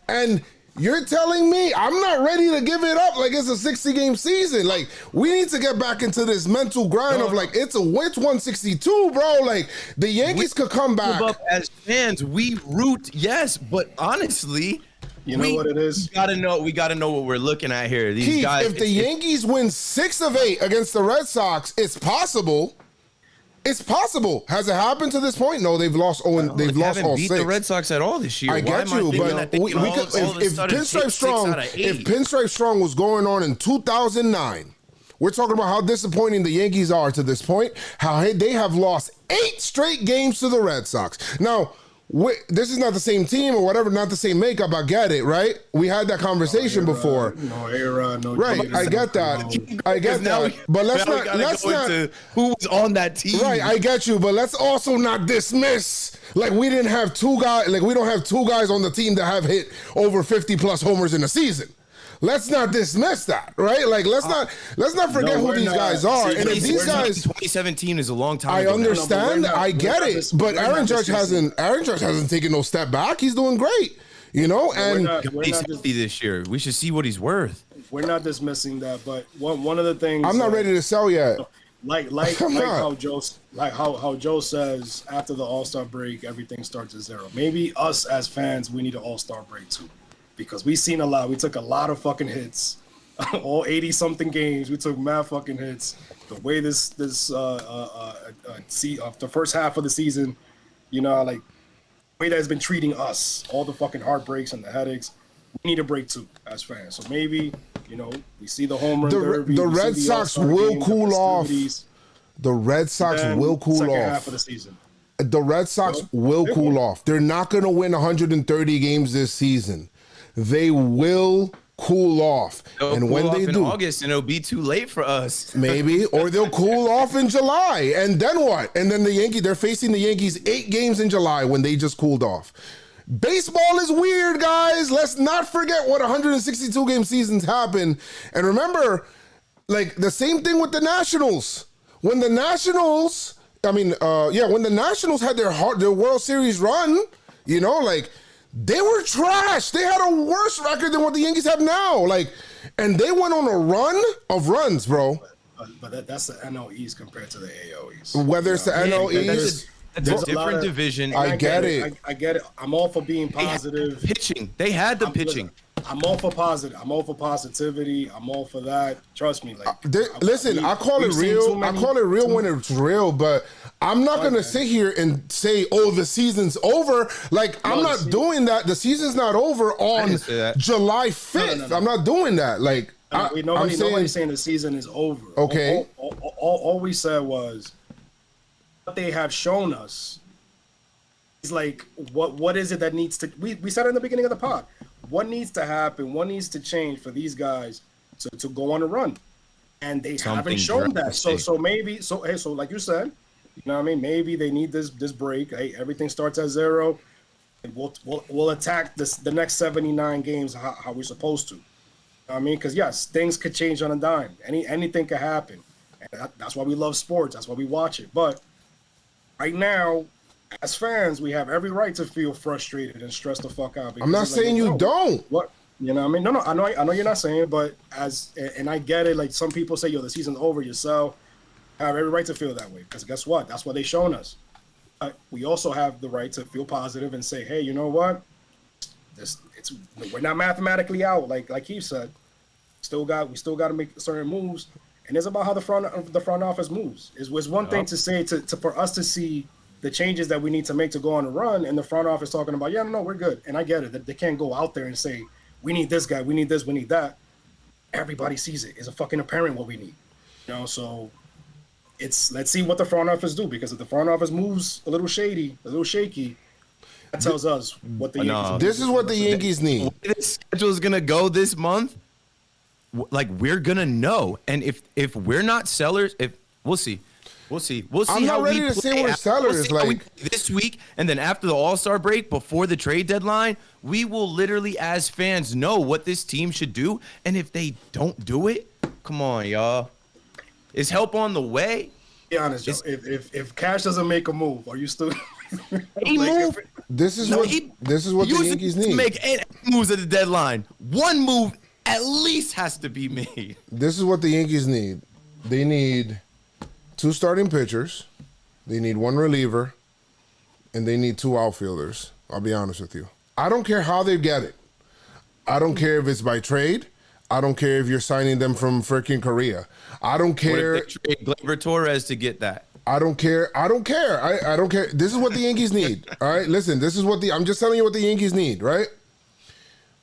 And You're telling me I'm not ready to give it up like it's a 60-game season. Like, we need to get back into this mental grind of like, it's 162, bro. Like, the Yankees could come back. Up as fans, we root, yes, but honestly, you know what it is? We gotta know what we're looking at here. These Keith, guys. if the Yankees win 6 of 8 against the Red Sox, it's possible. It's possible. Has it happened to this point? No, they've lost. They've lost all 6. Beat the Red Sox at all this year. I get you, but if Pinstripe Strong was going on in 2009, we're talking about how disappointing the Yankees are to this point. How they have lost 8 straight games to the Red Sox. Now, this is not the same team or whatever, not the same makeup. I get it, right? We had that conversation before. No era, no. Right, I get that. I get that. But let's not who was on that team. Right, I get you. But let's also not dismiss like we didn't have 2 guys. Like we don't have 2 guys on the team that have hit over 50+ homers in a season. Let's not dismiss that, right? Like let's not forget who these guys are. See, and if these guys, 2017 is a long time. I ago understand. I get it. But Aaron Judge hasn't taken no step back. He's doing great, you know. And he's healthy this year. We should see what he's worth. We're not dismissing that, but one of the things I'm not ready to sell yet. Like how Joe says after the All-Star break, everything starts at 0. Maybe us as fans, we need an All-Star break too. Because we've seen a lot. We took a lot of fucking hits. All 80-something games, we took mad fucking hits. The way the first half of the season, you know, like the way that has been treating us, all the fucking heartbreaks and the headaches, we need a break too as fans. So maybe, you know, we see the home run derby. The Red Sox will cool off. The Red Sox will cool off. Second half of the season. The Red Sox will cool off. They're not going to win 130 games this season. They will cool off. And when they do, in August, and it'll be too late for us. Maybe, or they'll cool off in July. And then what? And then they're facing the Yankees 8 games in July when they just cooled off. Baseball is weird, guys. Let's not forget what 162 game seasons happen. And remember, like the same thing with the Nationals. When the Nationals had their World Series run, you know, like they were trash. They had a worse record than what the Yankees have now. Like, and they went on a run of runs, bro. But that's the NL East compared to the AL East. Whether it's the NL East. That's a different division. I get it. I get it. I'm all for being positive. Pitching. They had the pitching. I'm all for positive. I'm all for positivity. I'm all for that. Trust me. Like, I call it real. I call it real when it's real. But I'm not gonna sit here and say, "Oh, the season's over." Like I'm not doing that. The season's not over on July 5th. No. I'm not doing that. Like nobody's saying the season is over. Okay. All we said was what they have shown us. Is like what is it that needs to? We said in the beginning of the pod. What needs to happen? What needs to change for these guys to go on a run? And they haven't shown that. So maybe like you said, you know what I mean? Maybe they need this break. Hey, everything starts at 0. And we'll attack the next 79 games how we're supposed to. You know what I mean? Because yes, things could change on a dime. Anything could happen. And that's why we love sports. That's why we watch it. But right now, as fans, we have every right to feel frustrated and stressed the fuck out. I'm not saying you don't. What? You know what I mean? No, I know you're not saying, but and I get it. Like some people say, yo, the season's over, yourself. I have every right to feel that way. Because guess what? That's what they've shown us. We also have the right to feel positive and say, hey, you know what? We're not mathematically out, like he said. We still got to make certain moves. And it's about how the front office moves. It was one thing to say for us to see the changes that we need to make to go on a run, and the front office talking about, no, we're good. And I get it. They can't go out there and say, we need this guy, we need this, we need that. Everybody sees it. It's a fucking apparent what we need. You know, so let's see what the front office do, because if the front office moves a little shaky, that tells us what the Yankees need. This is what the Yankees need. The way the schedule is going to go this month, like we're going to know. And if we're not sellers, we'll see. We'll see. I'm not ready to say we're sellers. Like this week, and then after the All-Star break, before the trade deadline, we will literally, as fans, know what this team should do. And if they don't do it, come on, y'all. Is help on the way? Be honest, Joe. If Cash doesn't make a move, are you still? He moved. This is what the Yankees need. To make 8 moves at the deadline, one move at least has to be made. This is what the Yankees need. They need 2 starting pitchers. They need 1 reliever. And they need 2 outfielders. I'll be honest with you. I don't care how they get it. I don't care if it's by trade. I don't care if you're signing them from freaking Korea. I don't care. What if they trade Gleyber Torres to get that? I don't care. I don't care. I don't care. This is what the Yankees need. All right, listen. This is what I'm just telling you what the Yankees need. Right?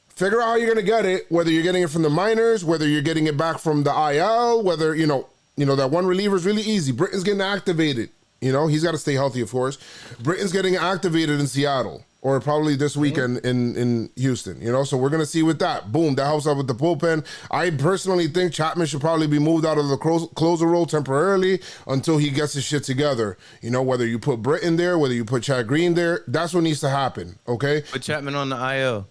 Figure out how you're gonna get it. Whether you're getting it from the minors, whether you're getting it back from the IL, whether you know that 1 reliever is really easy. Britton's getting activated. He's got to stay healthy, of course. Britton's getting activated in Seattle, or probably this weekend in Houston. So we're gonna see with that. Boom, that helps out with the bullpen. I personally think Chapman should probably be moved out of the closer role temporarily until he gets his shit together. Whether you put Britton there, whether you put Chad Green there, that's what needs to happen. Okay. Put Chapman on the IL.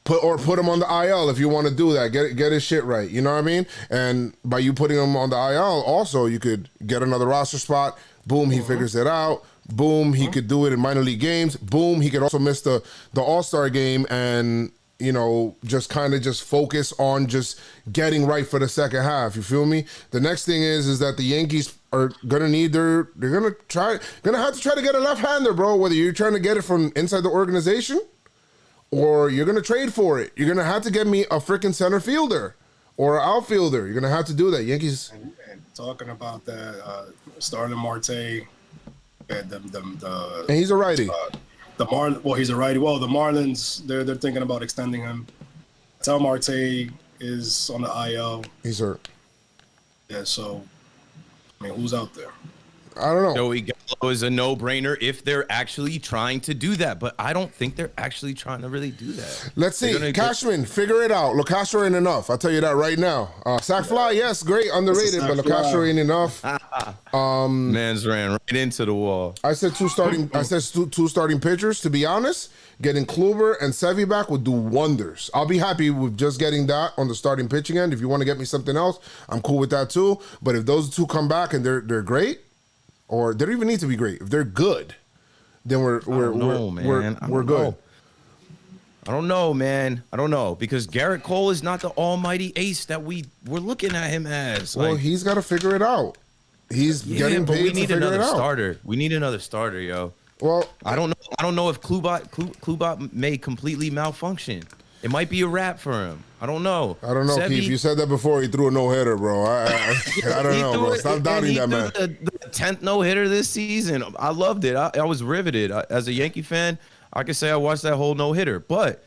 Put him on the IL if you want to do that. Get his shit right. You know what I mean? And by you putting him on the IL, also you could get another roster spot. Boom, he figures it out. Boom, he could do it in minor league games. Boom, he could also miss the All-Star game and just kind of focus on just getting right for the second half. You feel me? The next thing is that the Yankees are gonna need they're gonna have to try to get a left-hander, bro. Whether you're trying to get it from inside the organization or you're gonna trade for it, you're gonna have to get me a freaking center fielder or an outfielder. You're gonna have to do that. Yankees. And talking about that, starting Marte, and he's a righty. He's a righty. Well, the Marlins, they're thinking about extending him. Tell Marte is on the IL. He's hurt. Yeah, so who's out there? I don't know. Joey Gallo is a no-brainer if they're actually trying to do that, but I don't think they're actually trying to really do that. Let's see. Cashman, figure it out. LaCastro ain't enough. I'll tell you that right now. Sack fly, yes, great, underrated, but LaCastro ain't enough. Man's ran right into the wall. I said two starting pitchers. To be honest, getting Kluber and Sevy back would do wonders. I'll be happy with just getting that on the starting pitching end. If you want to get me something else, I'm cool with that too. But if those two come back and they're great, or they don't even need to be great. If they're good, then we're good. I don't know, man. I don't know because Garrett Cole is not the almighty ace that we're looking at him as. Well, he's got to figure it out. He's getting paid to figure it out. Starter. We need another starter, yo. Well, I don't know. I don't know if Klubot may completely malfunction. It might be a wrap for him. I don't know. Sevy, Keith. You said that before. He threw a no-hitter, bro. I don't know, bro. Stop doubting that, man. The 10th no-hitter this season. I loved it. I was riveted. As a Yankee fan, I could say I watched that whole no-hitter. But,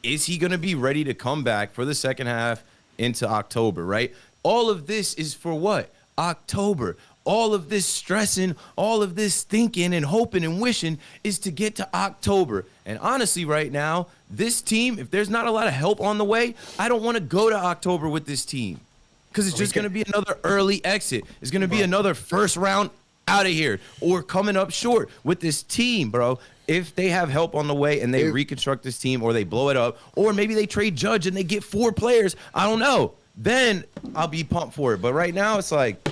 is he going to be ready to come back for the second half into October, right? All of this is for what? October. All of this stressing, all of this thinking and hoping and wishing is to get to October. And honestly, right now, this team, if there's not a lot of help on the way, I don't want to go to October with this team because it's just going to be another early exit. It's going to be another first round out of here or coming up short with this team, bro. If they have help on the way and they reconstruct this team or they blow it up or maybe they trade Judge and they get 4 players, I don't know. Then I'll be pumped for it. But right now, it's like,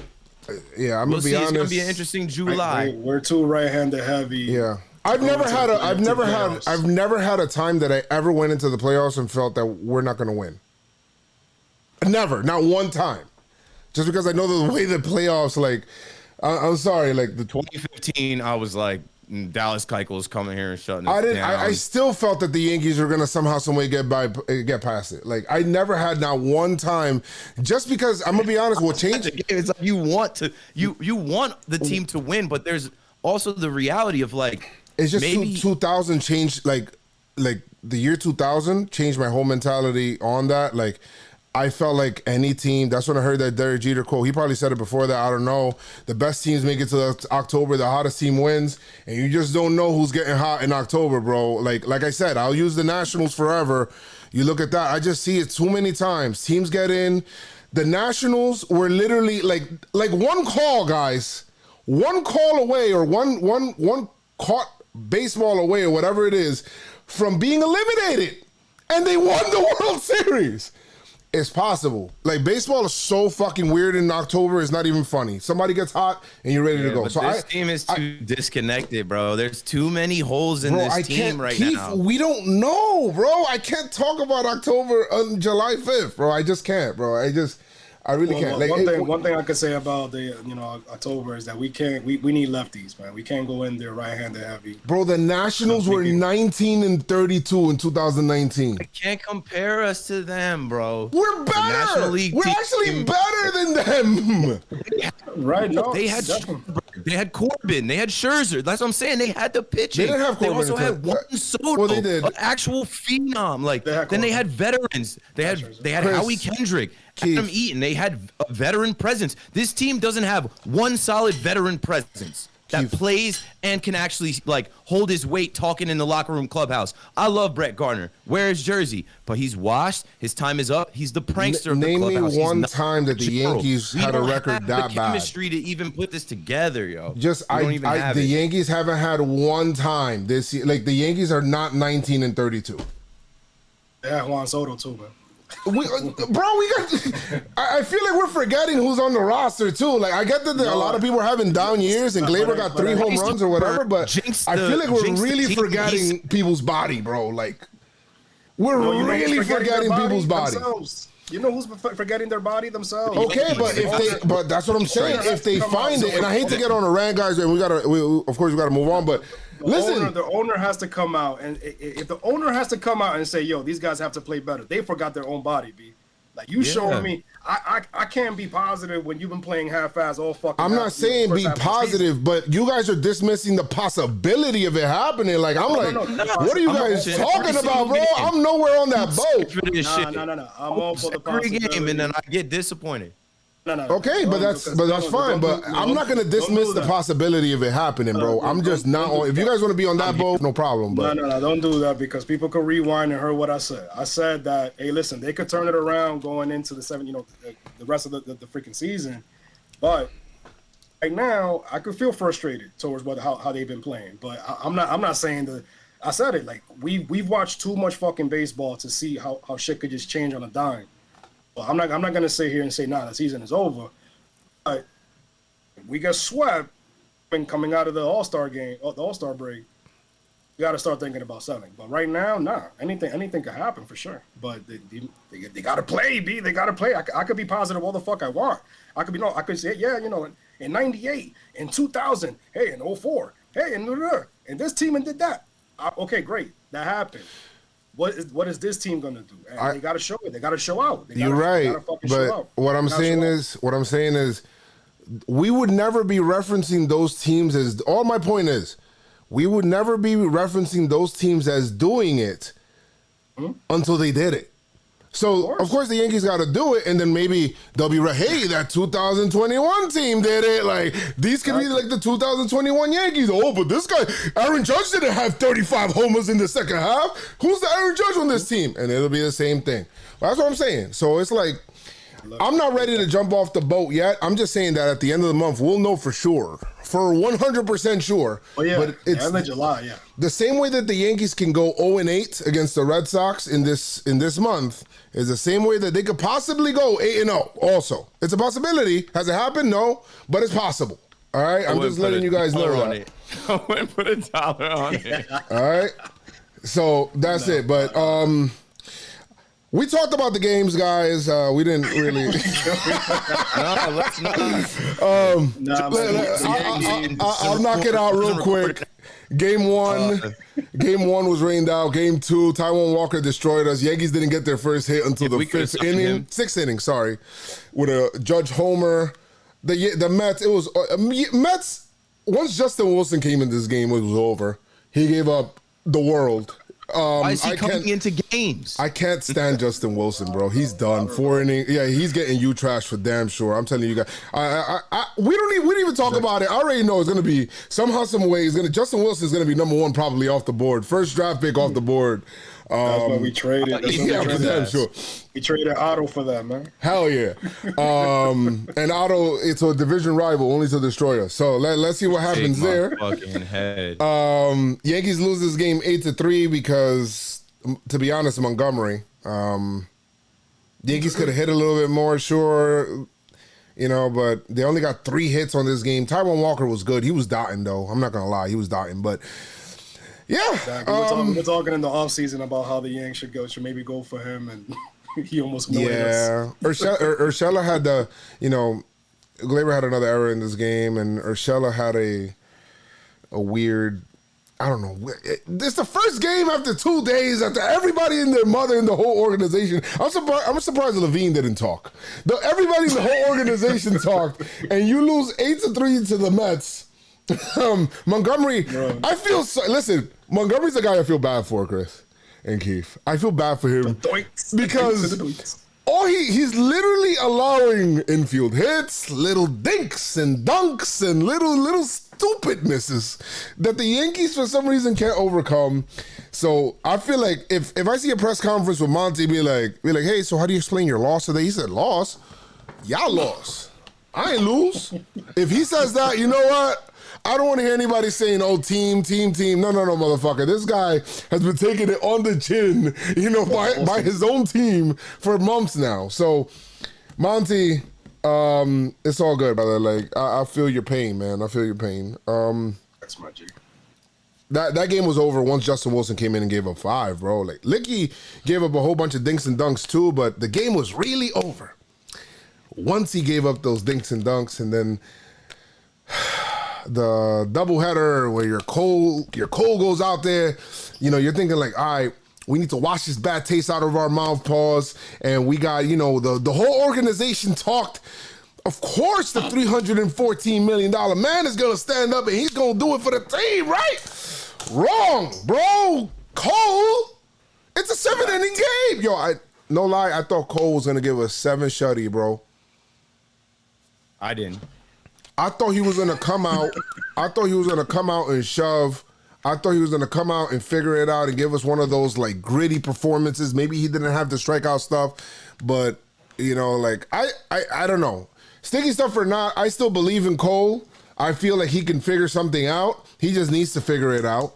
yeah, I'm gonna be honest. It's gonna be an interesting July. We're too right-handed heavy. Yeah, I've never had a time that I ever went into the playoffs and felt that we're not gonna win. Never, not one time. Just because I know the way the playoffs, I'm sorry, the 2015, I was like, Dallas Keuchel's coming here and shutting us down. I still felt that the Yankees were gonna somehow, some way get past it. I never had not one time. Just because I'm gonna be honest, what changed? It's like you want the team to win, but there's also the reality of it's just maybe 2000 changed. The year 2000 changed my whole mentality on that. I felt like any team, that's when I heard that Derek Jeter quote. He probably said it before that, I don't know. The best teams make it to October, the hottest team wins, and you just don't know who's getting hot in October, bro. Like I said, I'll use the Nationals forever. You look at that, I just see it too many times. Teams get in. The Nationals were literally like one call, guys. One call away or one caught baseball away or whatever it is from being eliminated. And they won the World Series. It's possible. Like, baseball is so fucking weird in October. It's not even funny. Somebody gets hot and you're ready to go. But So this team is too disconnected, bro. There's too many holes in this team right now. We don't know, bro. I can't talk about October on July 5th, bro. I just can't, bro. I really can't. Like, one thing I could say about the October is that we need lefties, man. We can't go in there right-handed heavy. Bro, the Nationals were 19-32 in 2019. I can't compare us to them, bro. We're better. We're actually better than them. Right? No, they had Corbin, they had Scherzer. That's what I'm saying. They had the pitching. They didn't have Corbin. They also had Juan Soto, well, they did. An actual phenom. Like then they had veterans. They had Howie Kendrick, Adam Eaton. They had a veteran presence. This team doesn't have one solid veteran presence that plays and can actually like hold his weight talking in the locker room clubhouse. I love Brett Gardner. Wear his jersey, but he's washed. His time is up. He's the prankster of the clubhouse. Name me one time that the Yankees had a record that bad. Chemistry to even put this together, yo. The Yankees haven't had one time this year. Like, the Yankees are not 19-32. Yeah, Juan Soto too, man. I feel like we're forgetting who's on the roster too. Like, I get that a lot of people are having down years, and Gleyber got 3 home runs or whatever, but I feel like we're really forgetting people's body, bro. Like, we're really forgetting people's body. You know who's forgetting their body themselves? Okay, but that's what I'm saying. If they find it, and I hate to get on a rant, guys, and of course we gotta move on, but listen, the owner has to come out, and if the owner has to come out and say, "Yo, these guys have to play better," they forgot their own body, B. Like, you showing me, I can't be positive when you've been playing half-ass all fucking. I'm not saying be positive, but you guys are dismissing the possibility of it happening. Like, I'm what are you guys talking about, bro? I'm nowhere on that boat. No. I'm all for the possibility. Game, and then I get disappointed. No. Okay, but that's fine. But I'm not gonna dismiss the possibility of it happening, bro. I'm just not on. If you guys want to be on that boat, no problem. But no, don't do that, because people can rewind and hear what I said. I said that, hey, listen, they could turn it around going into the rest of the freaking season, but right now I could feel frustrated towards how they've been playing. But I'm not saying that. I said it, like, we've watched too much fucking baseball to see how shit could just change on a dime. Well, I'm not gonna sit here and say, nah, the season is over. But we got swept when coming out of the All-Star game, the All-Star break. We got to start thinking about selling. But right now, nah, anything could happen for sure. But they got to play, B. They got to play. I could be positive all the fuck I want. I could say, yeah, in 98, in 2000, hey, in 04, hey, and this team did that. Okay, great, that happened. What is this team gonna do? And they gotta show it. They gotta show out. You're right. But what I'm saying is, we would never be referencing those teams as. All my point is, we would never be referencing those teams as doing it until they did it. So of course the Yankees got to do it, and then maybe they'll be right. Hey, that 2021 team did it. Like, these could be like the 2021 Yankees. Oh, but this guy, Aaron Judge, didn't have 35 homers in the second half. Who's the Aaron Judge on this team? And it'll be the same thing. That's what I'm saying. So it's like, I'm not ready to jump off the boat yet. I'm just saying that at the end of the month, we'll know for sure, for 100% sure. Oh yeah, but it's end of July. Yeah, the same way that the Yankees can go 0-8 against the Red Sox in this month is the same way that they could possibly go 8-0. Also, it's a possibility. Has it happened? No, but it's possible. All right, I'm just letting you guys know that. I wouldn't put $1 on it. All right, so that's it. But we talked about the games, guys. We didn't really. No, let's not. I'll knock it out real quick. Game one was rained out. Game 2, Taijuan Walker destroyed us. Yankees didn't get their first hit until the sixth inning. Sorry, with a Judge homer. The Mets. It was Mets. Once Justin Wilson came in this game, it was over. He gave up the world. Why is he coming into games? I can't stand Justin Wilson, bro. He's done. 4 innings. Yeah, he's getting you trash for damn sure. I'm telling you guys. We don't even talk about it. I already know it's gonna be somehow, some way. Justin Wilson's gonna be number 1 probably off the board. First draft pick off the board. That's what we traded. Sure. We traded Otto for that, man. Hell yeah. And Otto, it's a division rival, only to destroy us. So let's see what happens there. Fucking head. Yankees lose this game 8-3 because, to be honest, Montgomery The Yankees could have hit a little bit more, sure. You know, but they only got 3 hits on this game. Taijuan Walker was good. He was dotting, though. I'm not going to lie. He was dotting. But, yeah. Exactly. We're talking in the offseason about how the Yanks should maybe go for him, and he almost annoyed us. Urshela had the, you know, Gleyber had another error in this game, and Urshela had a weird, I don't know. This is the first game after 2 days after everybody and their mother in the whole organization. I'm surprised Levine didn't talk. Everybody in the whole organization talked, and you lose 8-3 to the Mets. Montgomery, Bro. Listen, Montgomery's the guy I feel bad for, Chris and Keith. I feel bad for him because he's literally allowing infield hits, little dinks and dunks and little stupidnesses that the Yankees for some reason can't overcome. So I feel like if I see a press conference with Monty be like, hey, so how do you explain your loss today? He said, loss? Y'all lost. I ain't lose. If he says that, you know what? I don't want to hear anybody saying, oh, team. No, motherfucker. This guy has been taking it on the chin, you know, by his own team for months now. So, Monty, it's all good, brother. Like, I feel your pain, man. I feel your pain. That's my G. That game was over once Justin Wilson came in and gave up 5, bro. Like, Licky gave up a whole bunch of dinks and dunks, too, but the game was really over once he gave up those dinks and dunks, and then the doubleheader where your Cole goes out there, you know, you're thinking like, all right, we need to wash this bad taste out of our mouth, pause, and we got, you know, the whole organization talked. Of course, the $314 million man is gonna stand up and he's gonna do it for the team, right? Wrong, bro. Cole, it's a 7-inning game, yo. No lie, I thought Cole was gonna give a 7 shutty, bro. I didn't. I thought he was gonna come out. I thought he was gonna come out and shove. I thought he was gonna come out and figure it out and give us one of those like gritty performances. Maybe he didn't have the strikeout stuff, but you know, like I don't know. Sticky stuff or not, I still believe in Cole. I feel like he can figure something out. He just needs to figure it out.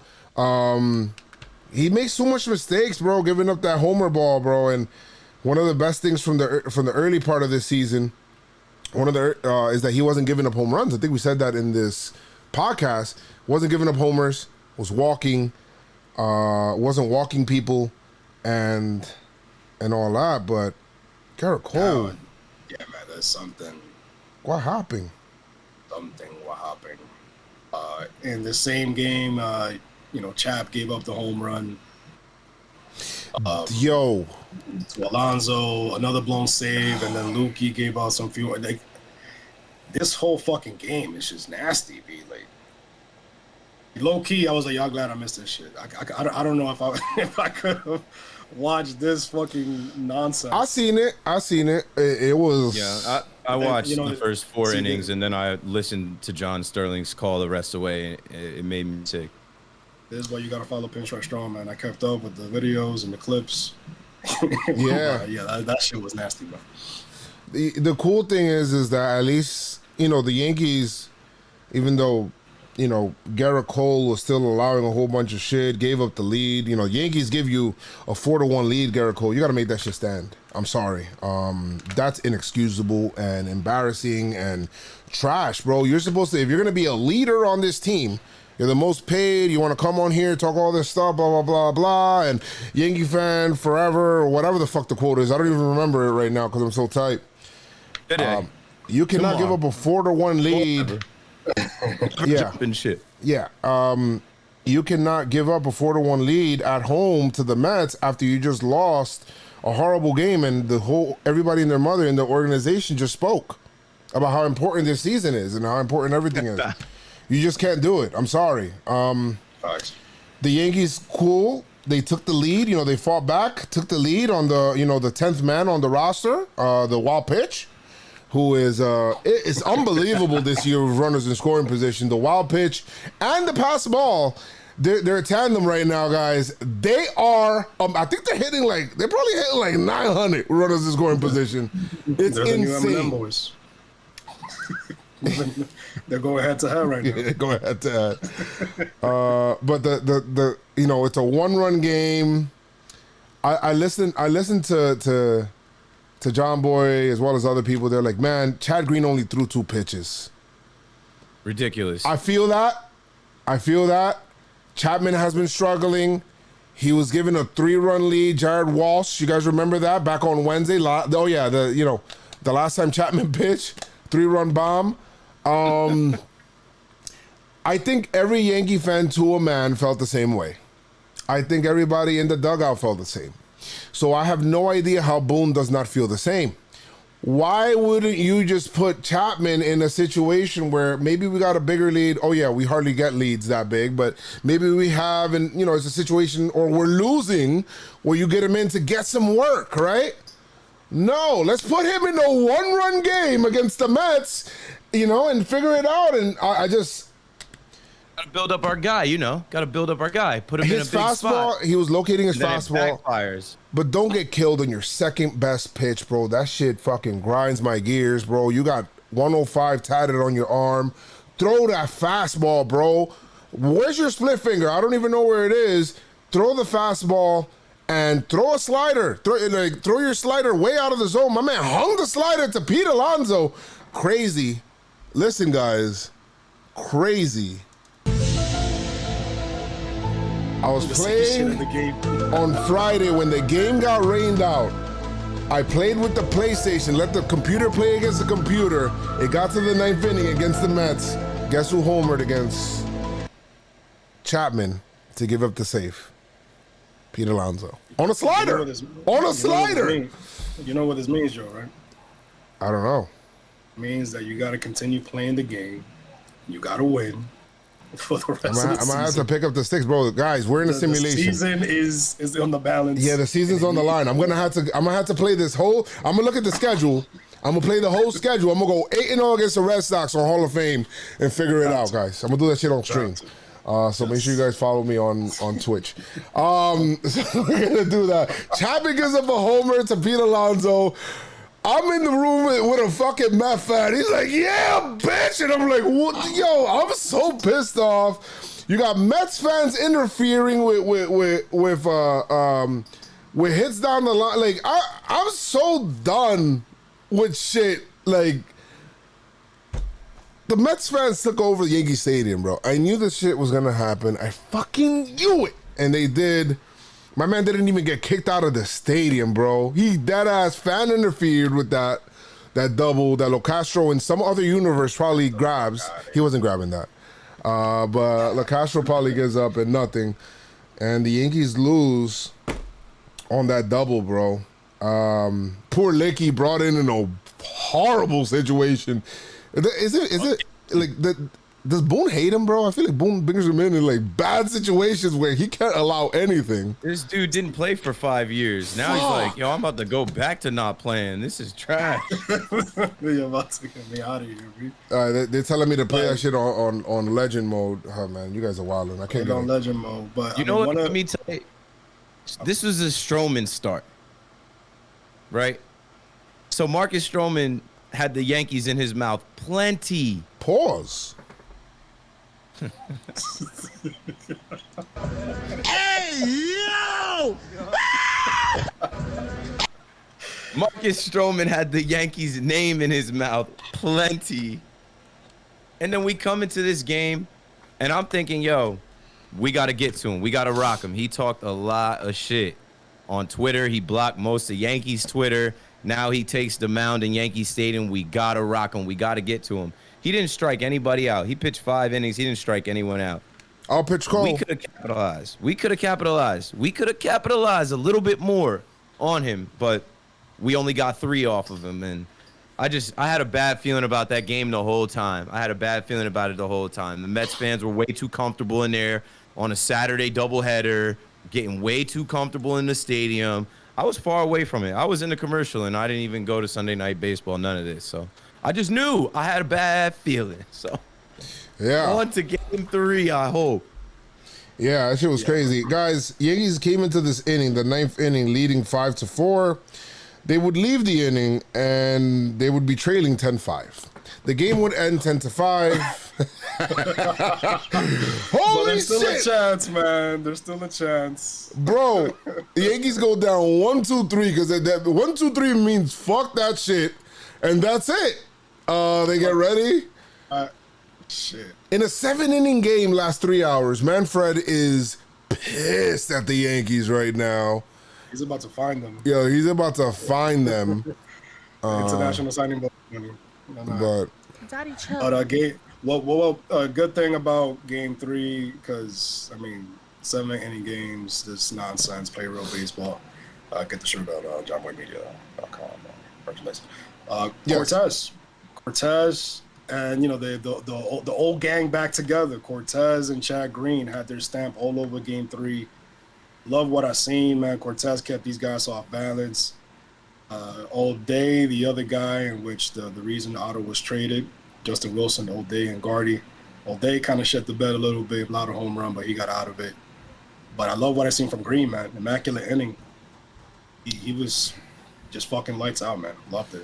He makes so much mistakes, bro, giving up that homer ball, bro. And one of the best things from the early part of this season, is that he wasn't giving up home runs. I think we said that in this podcast. Wasn't giving up homers, was walking, wasn't walking people, and all that. But Garrett Cole, yeah, man, there's something. What happened? What happened? In the same game, you know, Chap gave up the home run. Yo. To Alonso, another blown save, and then Lukey gave out some few. Like, this whole fucking game is just nasty, B. Like, low key, I was like, y'all glad I missed this shit. I don't know if I could have watched this fucking nonsense. I seen it. It was. Yeah, I watched the first 4 innings, and then I listened to John Sterling's call the rest of the way. It made me sick. This is why you gotta follow PinstripeStrong, man. I kept up with the videos and the clips. Yeah, that shit was nasty, bro. The cool thing is that at least, you know, the Yankees, even though, you know, Garrett Cole was still allowing a whole bunch of shit, gave up the lead. You know, Yankees give you a 4-1 lead, Garrett Cole. You got to make that shit stand. I'm sorry. That's inexcusable and embarrassing and trash, bro. You're supposed to, if you're going to be a leader on this team, you're the most paid. You want to come on here, talk all this stuff, blah, blah, blah, blah, and Yankee fan forever, or whatever the fuck the quote is. I don't even remember it right now because I'm so tight. You cannot give up a 4-1 lead. Yeah. Shit. Yeah. You cannot give up a 4-1 lead at home to the Mets after you just lost a horrible game, and everybody and their mother in the organization just spoke about how important this season is and how important everything is. You just can't do it. I'm sorry. The Yankees, cool. They took the lead. You know, they fought back, took the lead on the, you know, the 10th man on the roster, the wild pitch, who is, it's unbelievable this year with runners in scoring position. The wild pitch and the pass ball, they're a tandem right now, guys. They are, I think they're probably hitting like 900 runners in scoring position. It's They're insane. the new Eminem boys. They're going head to head right now. They're going head to head. But the you know, it's a 1-run game. I listened to to Jomboy as well as other people. They're like, man, Chad Green only threw 2 pitches. Ridiculous. I feel that. Chapman has been struggling. He was given a 3-run lead. Jared Walsh, you guys remember that back on Wednesday? The last time Chapman pitched, 3-run bomb. I think every Yankee fan to a man felt the same way. I think everybody in the dugout felt the same. So I have no idea how Boone does not feel the same. Why wouldn't you just put Chapman in a situation where maybe we got a bigger lead? Oh yeah, we hardly get leads that big, but maybe we have, and it's a situation, or we're losing, where you get him in to get some work, right? No, let's put him in a 1-run game against the Mets, and figure it out. And I just gotta build up our guy, Gotta build up our guy. Put him in a big fastball. spot. He was locating his Then it fastball. backfires. But don't get killed on your second best pitch, bro. That shit fucking grinds my gears, bro. You got 105 tatted on your arm. Throw that fastball, bro. Where's your split finger? I don't even know where it is. Throw the fastball and throw a slider. Throw your slider way out of the zone. My man hung the slider to Pete Alonso. Crazy. Listen, guys. Crazy. I was playing on Friday when the game got rained out. I played with the PlayStation, let the computer play against the computer. It got to the 9th inning against the Mets. Guess who homered against Chapman to give up the save? Pete Alonso. On a slider. On a slider. You know what this means, Joe, right? I don't know. It means that you got to continue playing the game. You got to win. For the rest of the season. I'm gonna have to pick up the sticks, bro. Guys, we're in a simulation. The season is on the balance. Yeah, the season's on the line. I'm gonna have to play this whole. I'm gonna look at the schedule. I'm gonna play the whole schedule. I'm gonna go 8-0 against the Red Sox on Hall of Fame and figure it out, guys. I'm gonna do that shit on stream. So make sure you guys follow me on Twitch. So we're gonna do that. Chapman gives up a homer to Pete Alonso. I'm in the room with a fucking Met fan. He's like, yeah, bitch. And I'm like, what? Yo, I'm so pissed off. You got Mets fans interfering with hits down the line. Like, I'm so done with shit. Like, the Mets fans took over Yankee Stadium, bro. I knew this shit was gonna happen. I fucking knew it. And they did. My man didn't even get kicked out of the stadium, bro. He dead-ass fan interfered with that double that LoCastro in some other universe probably grabs. He wasn't grabbing that. But LoCastro probably gives up at nothing. And the Yankees lose on that double, bro. Poor Licky brought in a horrible situation. Is it like that? Does Boone hate him, bro? I feel like Boone brings him in like bad situations where he can't allow anything. This dude didn't play for 5 years. Now he's like, yo, I'm about to go back to not playing. This is trash. You're about to get me out of here, bro. They're telling me to play that shit on legend mode. Oh, man, you guys are wilding. I can't get on legend mode. But you know what? Let me tell you. This was a Stroman start, right? So Marcus Stroman had the Yankees in his mouth plenty. Pause. Hey, yo! Marcus Stroman had the Yankees name in his mouth plenty. And then we come into this game, and I'm thinking, yo, we got to get to him. We got to rock him. He talked a lot of shit on Twitter. He blocked most of Yankees Twitter. Now he takes the mound in Yankee Stadium. We got to rock him. We got to get to him. He didn't strike anybody out. He pitched 5 innings. He didn't strike anyone out. I'll pitch Cole. We could have capitalized. We could have capitalized a little bit more on him, but we only got 3 off of him. And I had a bad feeling about that game the whole time. The Mets fans were way too comfortable in there on a Saturday doubleheader, getting way too comfortable in the stadium. I was far away from it. I was in the commercial, and I didn't even go to Sunday Night Baseball, none of this. So I just knew I had a bad feeling. So yeah, on to game 3, I hope. Yeah, that shit was crazy. Guys, Yankees came into this inning, the 9th inning, leading 5-4. They would leave the inning, and they would be trailing 10-5. The game would end 10-5. Holy There's still shit, a chance, man. There's still a chance. bro! The Yankees go down 1-2-3 because that 1-2-3 means fuck that shit, and that's it. They get ready. Shit. In a 7-inning game, last 3 hours, Manfred is pissed at the Yankees right now. He's about to find them. Yo, he's about to find them. International signing money. But Daddy, chill. Good thing about Game 3, because I mean, 7-inning games, this nonsense, play real baseball. Get the shirt out Jomboymedia.com. Merchandise. Yes. Cortez, and you know the old gang back together. Cortez and Chad Green had their stamp all over Game 3. Love what I seen, man. Cortez kept these guys off balance. All day, the other guy in which the reason Otto was traded, Justin Wilson, all day, and Gardy. All day kind of shut the bed a little bit, a lot of home run, but he got out of it. But I love what I seen from Green, man. Immaculate inning. He was just fucking lights out, man. Loved it.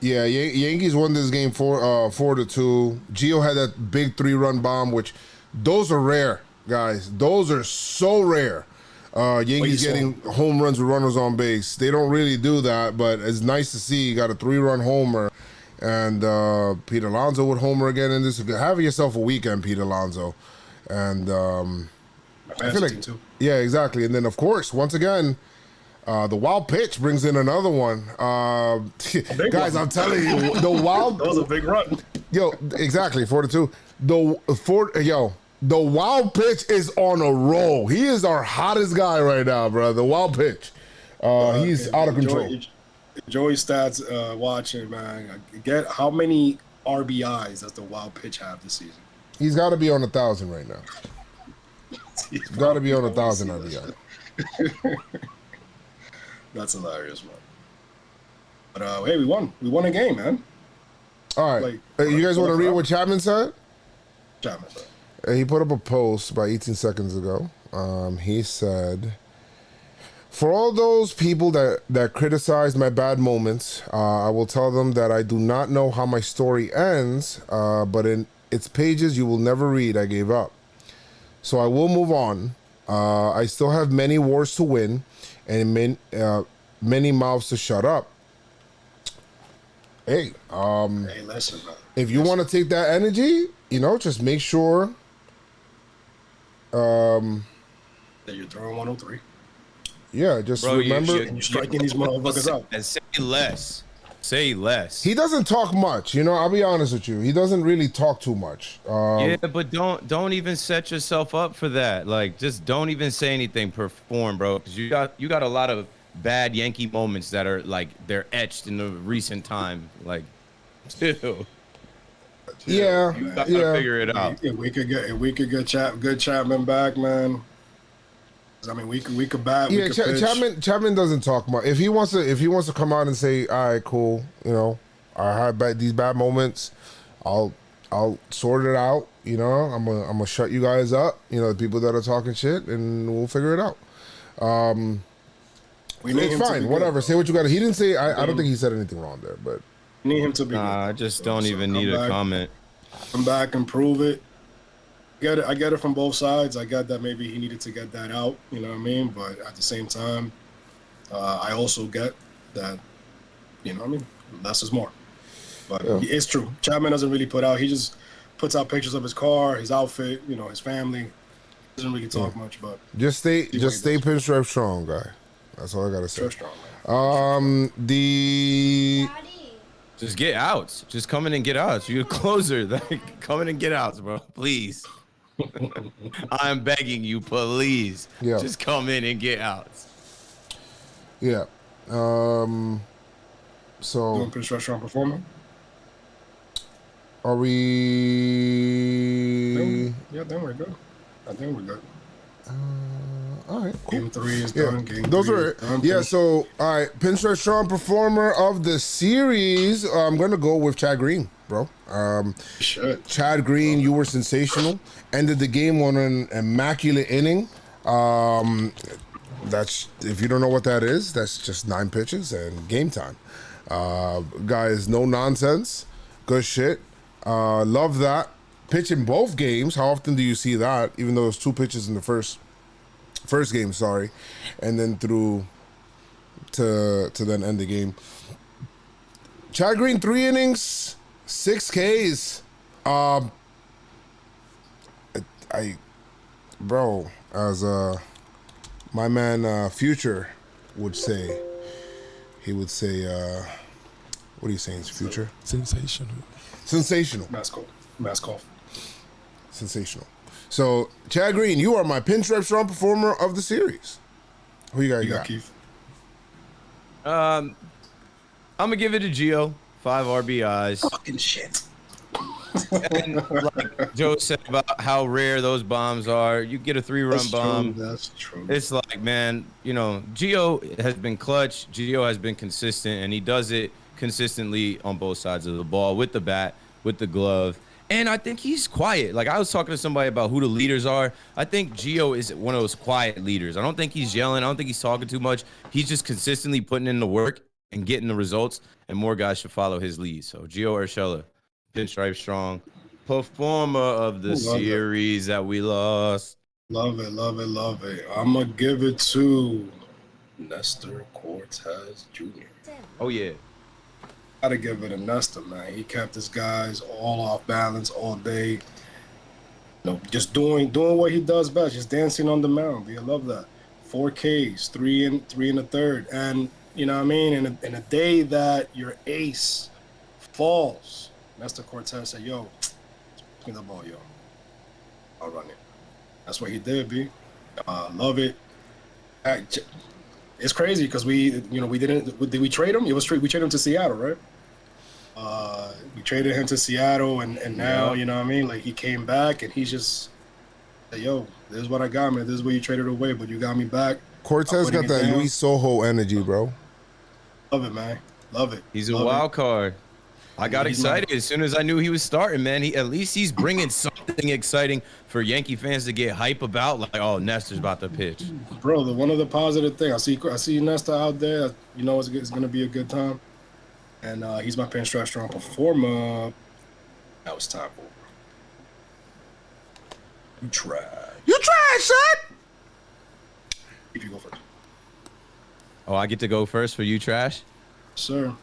yeah, Yankees won this game 4-2. Gio had that big 3-run bomb, which those are rare, guys. Those are so rare. Yankees getting home runs with runners on base. They don't really do that, but it's nice to see you got a 3-run homer. And Pete Alonso would homer again. And this have yourself a weekend, Pete Alonso. And I feel like, yeah, exactly. And then, of course, once again, the wild pitch brings in another one. Guys, I'm telling you, the wild. That was a big run. Yo, exactly, 4-2. The wild pitch is on a roll. He is our hottest guy right now, bro. The wild pitch. He's out of control. Joey stats watching, man. Get how many RBIs does the wild pitch have this season? He's got to be on 1,000 right now. He's got to be on 1,000 RBI. That's hilarious, man. But hey, we won. We won a game, man. All right. You guys want to read what Chapman said? Chapman said. He put up a post about 18 seconds ago. He said, for all those people that criticize my bad moments, I will tell them that I do not know how my story ends, but in its pages you will never read. I gave up. So I will move on. I still have many wars to win and many mouths to shut up. Hey, listen, man. If you want to take that energy, just make sure that you're throwing 103. Yeah, just remember you're striking these motherfuckers out. And say less. Say less. He doesn't talk much. I'll be honest with you. He doesn't really talk too much. Yeah, but don't even set yourself up for that. Like, just don't even say anything. Perform, bro. Because you got a lot of bad Yankee moments that are like they're etched in the recent time. Like, still. Yeah, you gotta figure it out. If we could get good Chapman back, man. I mean, we could bat. Yeah, Chapman doesn't talk much. If he wants to come out and say, all right, cool, I had these bad moments, I'll sort it out. I'm gonna shut you guys up. The people that are talking shit, and we'll figure it out. It's fine. Whatever. Say what you got. He didn't say. I don't think he said anything wrong there, but. Need him to be. I just don't even need a comment. Come back and prove it. I get it from both sides. I got that maybe he needed to get that out. You know what I mean? But at the same time, I also get that. You know what I mean? Less is more. But it's true. Chapman doesn't really put out. He just puts out pictures of his car, his outfit. His family. Doesn't really talk much. But just stay pinstripe strong, guy. That's all I gotta say. Strong, Just get outs. Just come in and get outs. You're a closer. Come in and get outs, bro. Please. I'm begging you, please. Yeah. Just come in and get outs. Yeah. So. Doing PinstripeStrong performing. Are we? Yeah, then we're good. I think we're good. All right, cool. Game 3 is done. Those are it. Yeah, so, all right, PinstripeStrong performer of the series. I'm going to go with Chad Green, bro. Chad Green, you were sensational. Ended the game on an immaculate inning. That's, if you don't know what that is, that's just 9 pitches and game time. Guys, no nonsense. Good shit. Love that. pitch in both games. How often do you see that? Even though it's 2 pitches in the first game, sorry, and then through to then end the game. Chad Green, 3 innings, 6 Ks. Bro, as my man Future would say, he would say, what are you saying? Future? Sensational. Mask off. Sensational. So, Chad Green, you are my Pinstripe Strong performer of the series. Who you got? Keith. I'm gonna give it to Gio. 5 RBIs. Fucking shit. And like Joe said about how rare those bombs are, you get a 3-run bomb. That's true. It's like, man, you know, Gio has been clutch. Gio has been consistent, and he does it consistently on both sides of the ball, with the bat, with the glove. And I think he's quiet. Like, I was talking to somebody about who the leaders are. I think Gio is one of those quiet leaders. I don't think he's yelling. I don't think he's talking too much. He's just consistently putting in the work and getting the results, and more guys should follow his lead. So, Gio Urshela, Pinstripe Strong, performer of the series that we lost. Love it. I'm going to give it to Nestor Cortez Jr. Oh, yeah. Gotta give it to Nestor, man. He kept his guys all off balance all day. You know, just doing what he does best, just dancing on the mound. I love that. 4 Ks, 3 and a third. And, you know what I mean? In a day that your ace falls, Nestor Cortez said, yo, give me the ball, yo. I'll run it. That's what he did, B. Love it. It's crazy because did we trade him? We traded him to Seattle, right? We traded him to Seattle, and now, you know what I mean? Like, he came back, and he's just, hey, yo, this is what I got, man. This is where you traded away, but you got me back. Cortez got that Luis Soho energy, bro. Love it, man. Love it. He's a wild card. I got excited as soon as I knew he was starting, man. At least he's bringing something exciting for Yankee fans to get hype about. Like, oh, Nestor's about to pitch. Bro, one of the positive things, I see Nestor out there. You know it's going to be a good time. And he's my Pinstripe Strong performer. Now it's time for You Trash. You trash, son! If you go first. Oh, I get to go first for You Trash? Sir.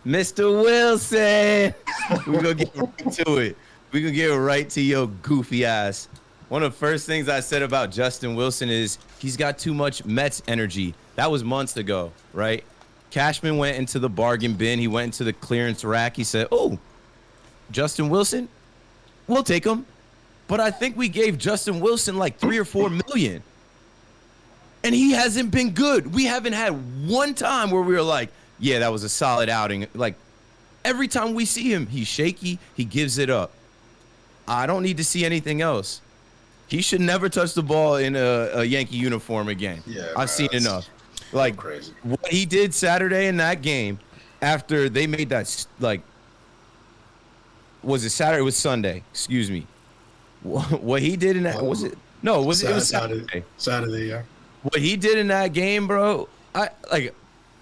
Mr. Wilson. We're going to get right to it. We're going to get right to your goofy ass. One of the first things I said about Justin Wilson is he's got too much Mets energy. That was months ago, right? Cashman went into the bargain bin. He went into the clearance rack. He said, oh, Justin Wilson, we'll take him. But I think we gave Justin Wilson like $3 or $4 million. And he hasn't been good. We haven't had one time where we were like, yeah, that was a solid outing. Like, every time we see him, he's shaky. He gives it up. I don't need to see anything else. He should never touch the ball in a Yankee uniform again. Yeah, I've seen enough. Like, crazy. What he did Saturday in that game, after they made that, like, was it Saturday? It was Sunday. Excuse me. What he did in that, was it? No, it was Saturday. Saturday, yeah. What he did in that game, bro,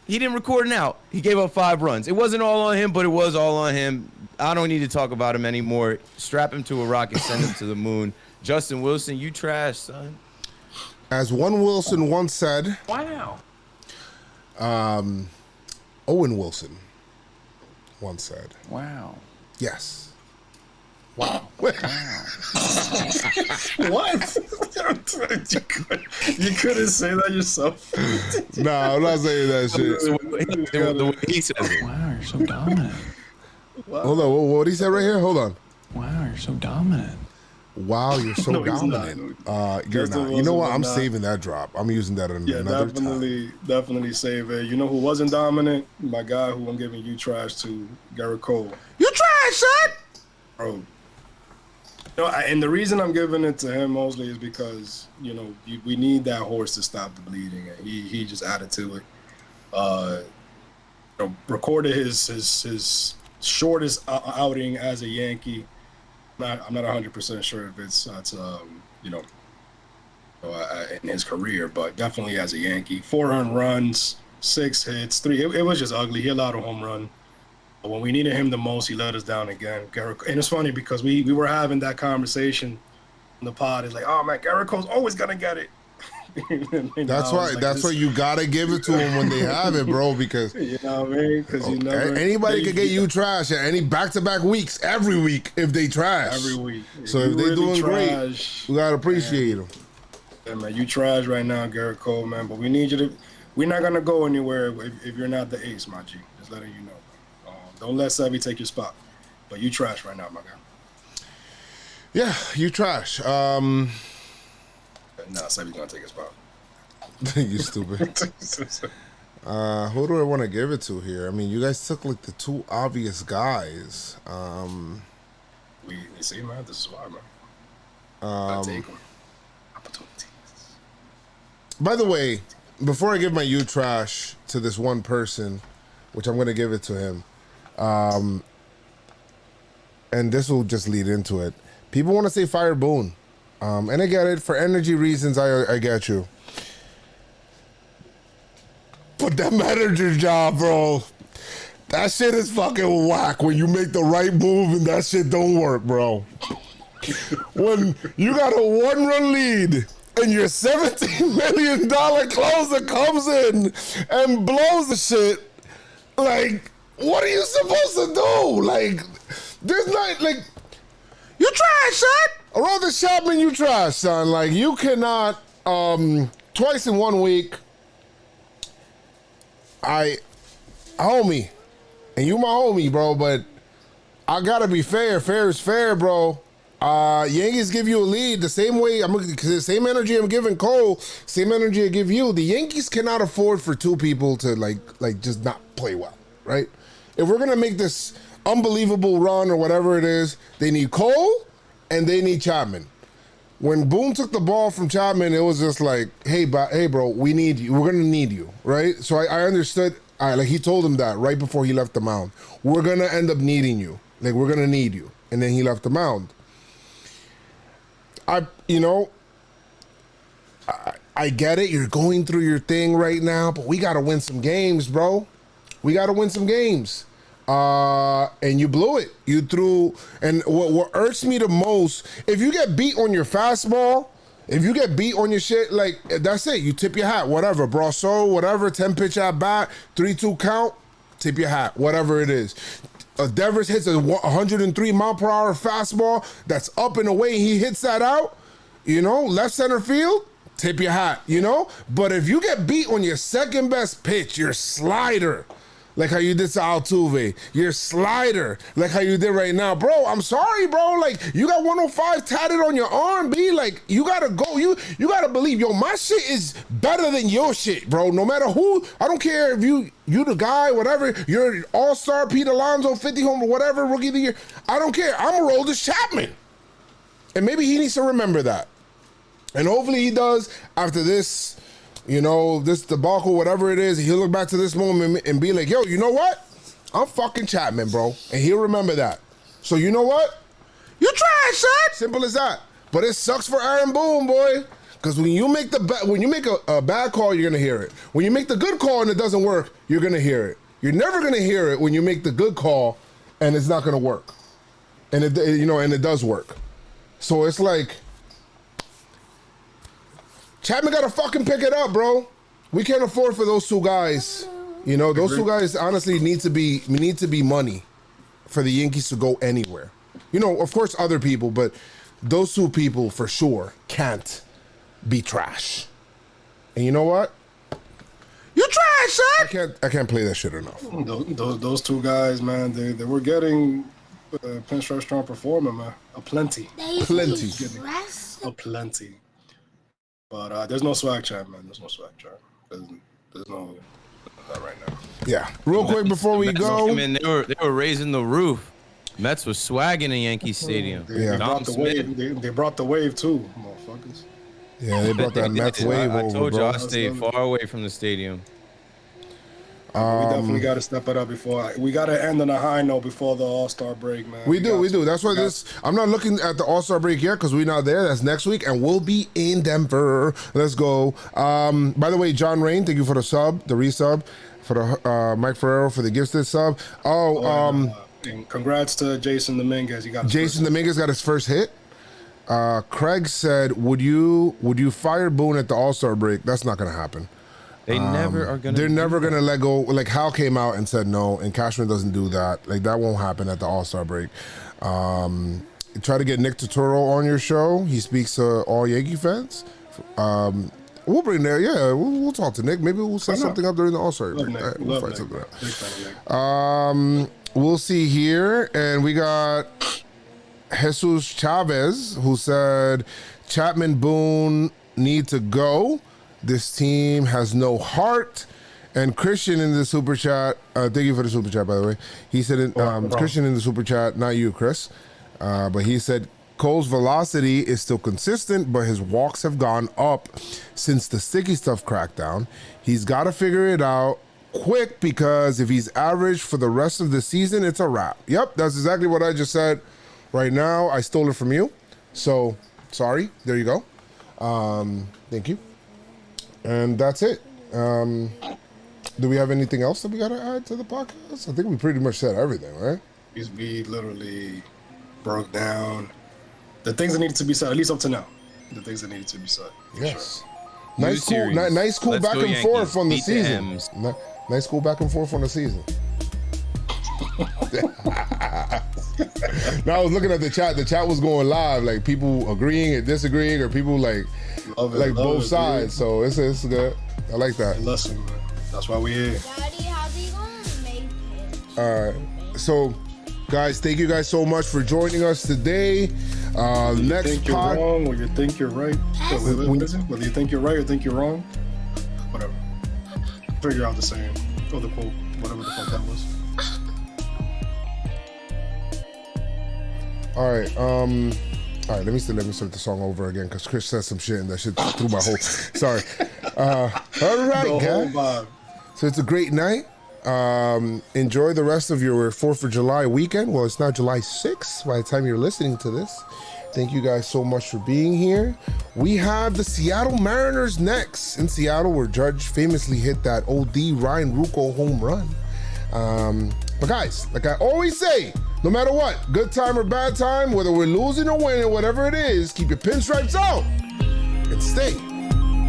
he didn't record an out. He gave up 5 runs. It wasn't all on him, but it was all on him. I don't need to talk about him anymore. Strap him to a rocket, send him to the moon. Justin Wilson, you trash, son. As one Wilson once said, wow. Owen Wilson once said, Wow. yes. Wow. What? You couldn't say that yourself. No, I'm not saying that shit. The way he says it. Wow, you're so dominant. Wow. Hold on, what did he say right here? Hold on. Wow, you're so dominant. Wow, you're so dominant. You're not. You know what? I'm saving that drop. I'm using that another time. Definitely save it. You know who wasn't dominant? My guy who I'm giving You Trash to, Garrett Cole. You trash, son! Bro. And the reason I'm giving it to him mostly is because, we need that horse to stop the bleeding. And he just added to it. Recorded his shortest outing as a Yankee. I'm not 100% sure if it's in his career, but definitely as a Yankee. 4 earned runs, 6 hits, 3. It was just ugly. He allowed a home run. But when we needed him the most, he let us down again. And it's funny because we were having that conversation in the pod. It's like, oh man, Garrett Cole's always gonna get it. That's why. Like, that's why you gotta give it to them when they have it, bro. Because you know what I mean. Because you never anybody could get you trash at any back-to-back weeks, every week if they trash. Every week. So if they really doing great, we gotta appreciate them. Yeah, man, you trash right now, Garrett Cole, man. But we need you to. We're not gonna go anywhere if you're not the ace, my G. Just letting you know. Don't let Sevy take your spot. But you trash right now, my guy. Yeah, you trash. Nah, Sevy's gonna take his spot. You stupid. Who do I want to give it to here? I mean, you guys took like the two obvious guys. We see, man. This is why, man. I take them. Opportunities. By the way, before I give my you trash to this one person, which I'm going to give it to him, and this will just lead into it. People want to say fire Boone, and I get it. For energy reasons, I get you. But that manager job, bro, that shit is fucking whack when you make the right move and that shit don't work, bro. When you got a 1-run lead and your $17 million closer comes in and blows the shit, like, what are you supposed to do? Like, there's not, like, you trash, son. Around the Chapman, you trash, son. Like, you cannot, twice in 1 week, homie, and you my homie, bro, but I gotta be fair. Fair is fair, bro. Yankees give you a lead the same way, the same energy I'm giving Cole, same energy I give you. The Yankees cannot afford for two people to like just not play well, right? If we're gonna make this unbelievable run or whatever it is, they need Cole and they need Chapman. When Boone took the ball from Chapman, it was just like, hey, bro, we need you. We're gonna need you, right? So I understood. Like he told him that right before he left the mound. We're gonna end up needing you. Like we're gonna need you. And then he left the mound. I get it. You're going through your thing right now, but we gotta win some games, bro. We gotta win some games. And you blew it. You threw, and what irks me the most, if you get beat on your fastball, if you get beat on your shit, like, that's it. You tip your hat, whatever. Brasso, whatever, 10-pitch at bat, 3-2 count, tip your hat, whatever it is. Devers hits a 103-mile-per-hour fastball that's up and away. He hits that out, left center field, tip your hat, But if you get beat on your second best pitch, your slider, like how you did to Altuve, your slider, like how you did right now. Bro, I'm sorry, bro. Like, you got 105 tatted on your arm, B. Like, you gotta go. You gotta believe, yo, my shit is better than your shit, bro. No matter who, I don't care if you the guy, whatever, you're all-star, Pete Alonso, 50 homer, whatever, rookie of the year. I don't care. I'm gonna roll this Chapman. And maybe he needs to remember that. And hopefully he does after this, this debacle, whatever it is, he'll look back to this moment and be like, yo, you know what? I'm fucking Chapman, bro. And he'll remember that. So you know what? You trash, son. Simple as that. But it sucks for Aaron Boone, boy. Because when you make a bad call, you're gonna hear it. When you make the good call and it doesn't work, you're gonna hear it. You're never gonna hear it when you make the good call and it's not gonna work. And it does work. So it's like, Chapman gotta fucking pick it up, bro. We can't afford for those two guys. Those two guys honestly need to be money for the Yankees to go anywhere. Of course other people, but those two people for sure can't be trash. And you know what? You trash, son. I can't play that shit enough. Those two guys, man, they were getting PinstripeStrong performer, man. A plenty. A plenty. But there's no swag chat, man. There's no swag chat. There's no, not right now. Yeah. Real quick before we go. They were raising the roof. Mets was swagging in Yankee Stadium. They brought the wave. They brought the wave too, motherfuckers. Yeah, they brought that Mets wave over, I told you bro. I stayed far away from the stadium. We definitely got to step it up we got to end on a high note before the All-Star break, man. We do. That's why I'm not looking at the All-Star break yet because we're not there. That's next week, and we'll be in Denver. Let's go. By the way, John Rain, thank you for the resub. for the Mike Ferrero for the gifted sub. And congrats to Jason Dominguez. He got his Jason first Dominguez got his first hit. Craig said, "Would you fire Boone at the All-Star break?" That's not gonna happen. They never are gonna. They're never gonna let go. Like Hal came out and said no, and Cashman doesn't do that. Like that won't happen at the All-Star break. Try to get Nick Turturro on your show. He speaks to all Yankee fans. We'll bring there. Yeah, we'll talk to Nick. Maybe we'll set something up during the All-Star break. Nick. All right, we'll Love fight Nick, something bro. out. We'll see here, and we got Jesus Chavez who said Chapman, Boone need to go. This team has no heart. And Christian in the super chat, thank you for the super chat, by the way. He said, Christian in the super chat, not you, Chris, but he said Cole's velocity is still consistent, but his walks have gone up since the sticky stuff crackdown. He's got to figure it out quick because if he's average for the rest of the season, it's a wrap. Yep, that's exactly what I just said right now. I stole it from you. So, sorry. There you go. Thank you. And that's it. Do we have anything else that we got to add to the podcast? I think we pretty much said everything, right? We literally broke down the things that needed to be said, at least up to now. The things that needed to be said. Yes. New Nice, cool, series. nice, cool Let's back go and Yankees. forth on the Beat the season. M's. Nice, cool back and forth on the season. Now I was looking at the chat. The chat was going live, like people agreeing and disagreeing, or people like both sides. So it's good. I like that. Listen, man. That's why we here. Daddy, how's he gonna make it? All right. So, guys, thank you guys so much for joining us today. Next Think you're pod. wrong or you think you're right. Whether you think you're right or think you're wrong, whatever. Figure out the same. Or the quote, whatever the fuck that was. All right. Let me start the song over again because Chris said some shit and that shit threw my whole. Sorry. All right, The whole guys. vibe. So it's a great night. Enjoy the rest of your 4th of July weekend. Well, it's now July 6th by the time you're listening to this. Thank you guys so much for being here. We have the Seattle Mariners next. In Seattle, where Judge famously hit that OD Ryan Ruocco home run. But guys, like I always say, no matter what, good time or bad time, whether we're losing or winning, whatever it is, keep your pinstripes out and stay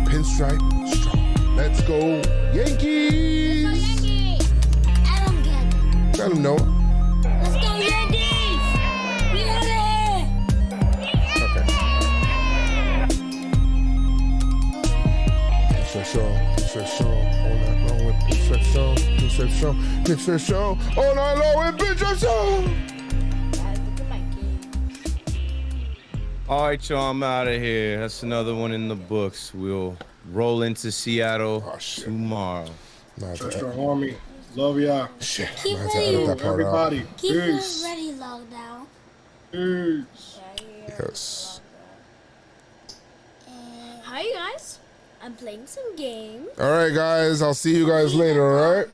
pinstripe strong. Let's go Yankees! Let's go Yankees! I don't get it. Tell them no. Let's go Yankees! We got it! Okay. Pinstripe strong, all night long with pinstripe strong, all night long with pinstripe strong. Guys, look at my game. All right, y'all, I'm out of here. That's another one in the books. We'll roll into Seattle tomorrow. Strong Army. Love y'all. Shit, Keep I had to edit that part out. Everybody. Keep Peace. it ready, lockdown. Peace. Yes. Hi, you guys. I'm playing some games. All right, guys. I'll see you guys later, all right?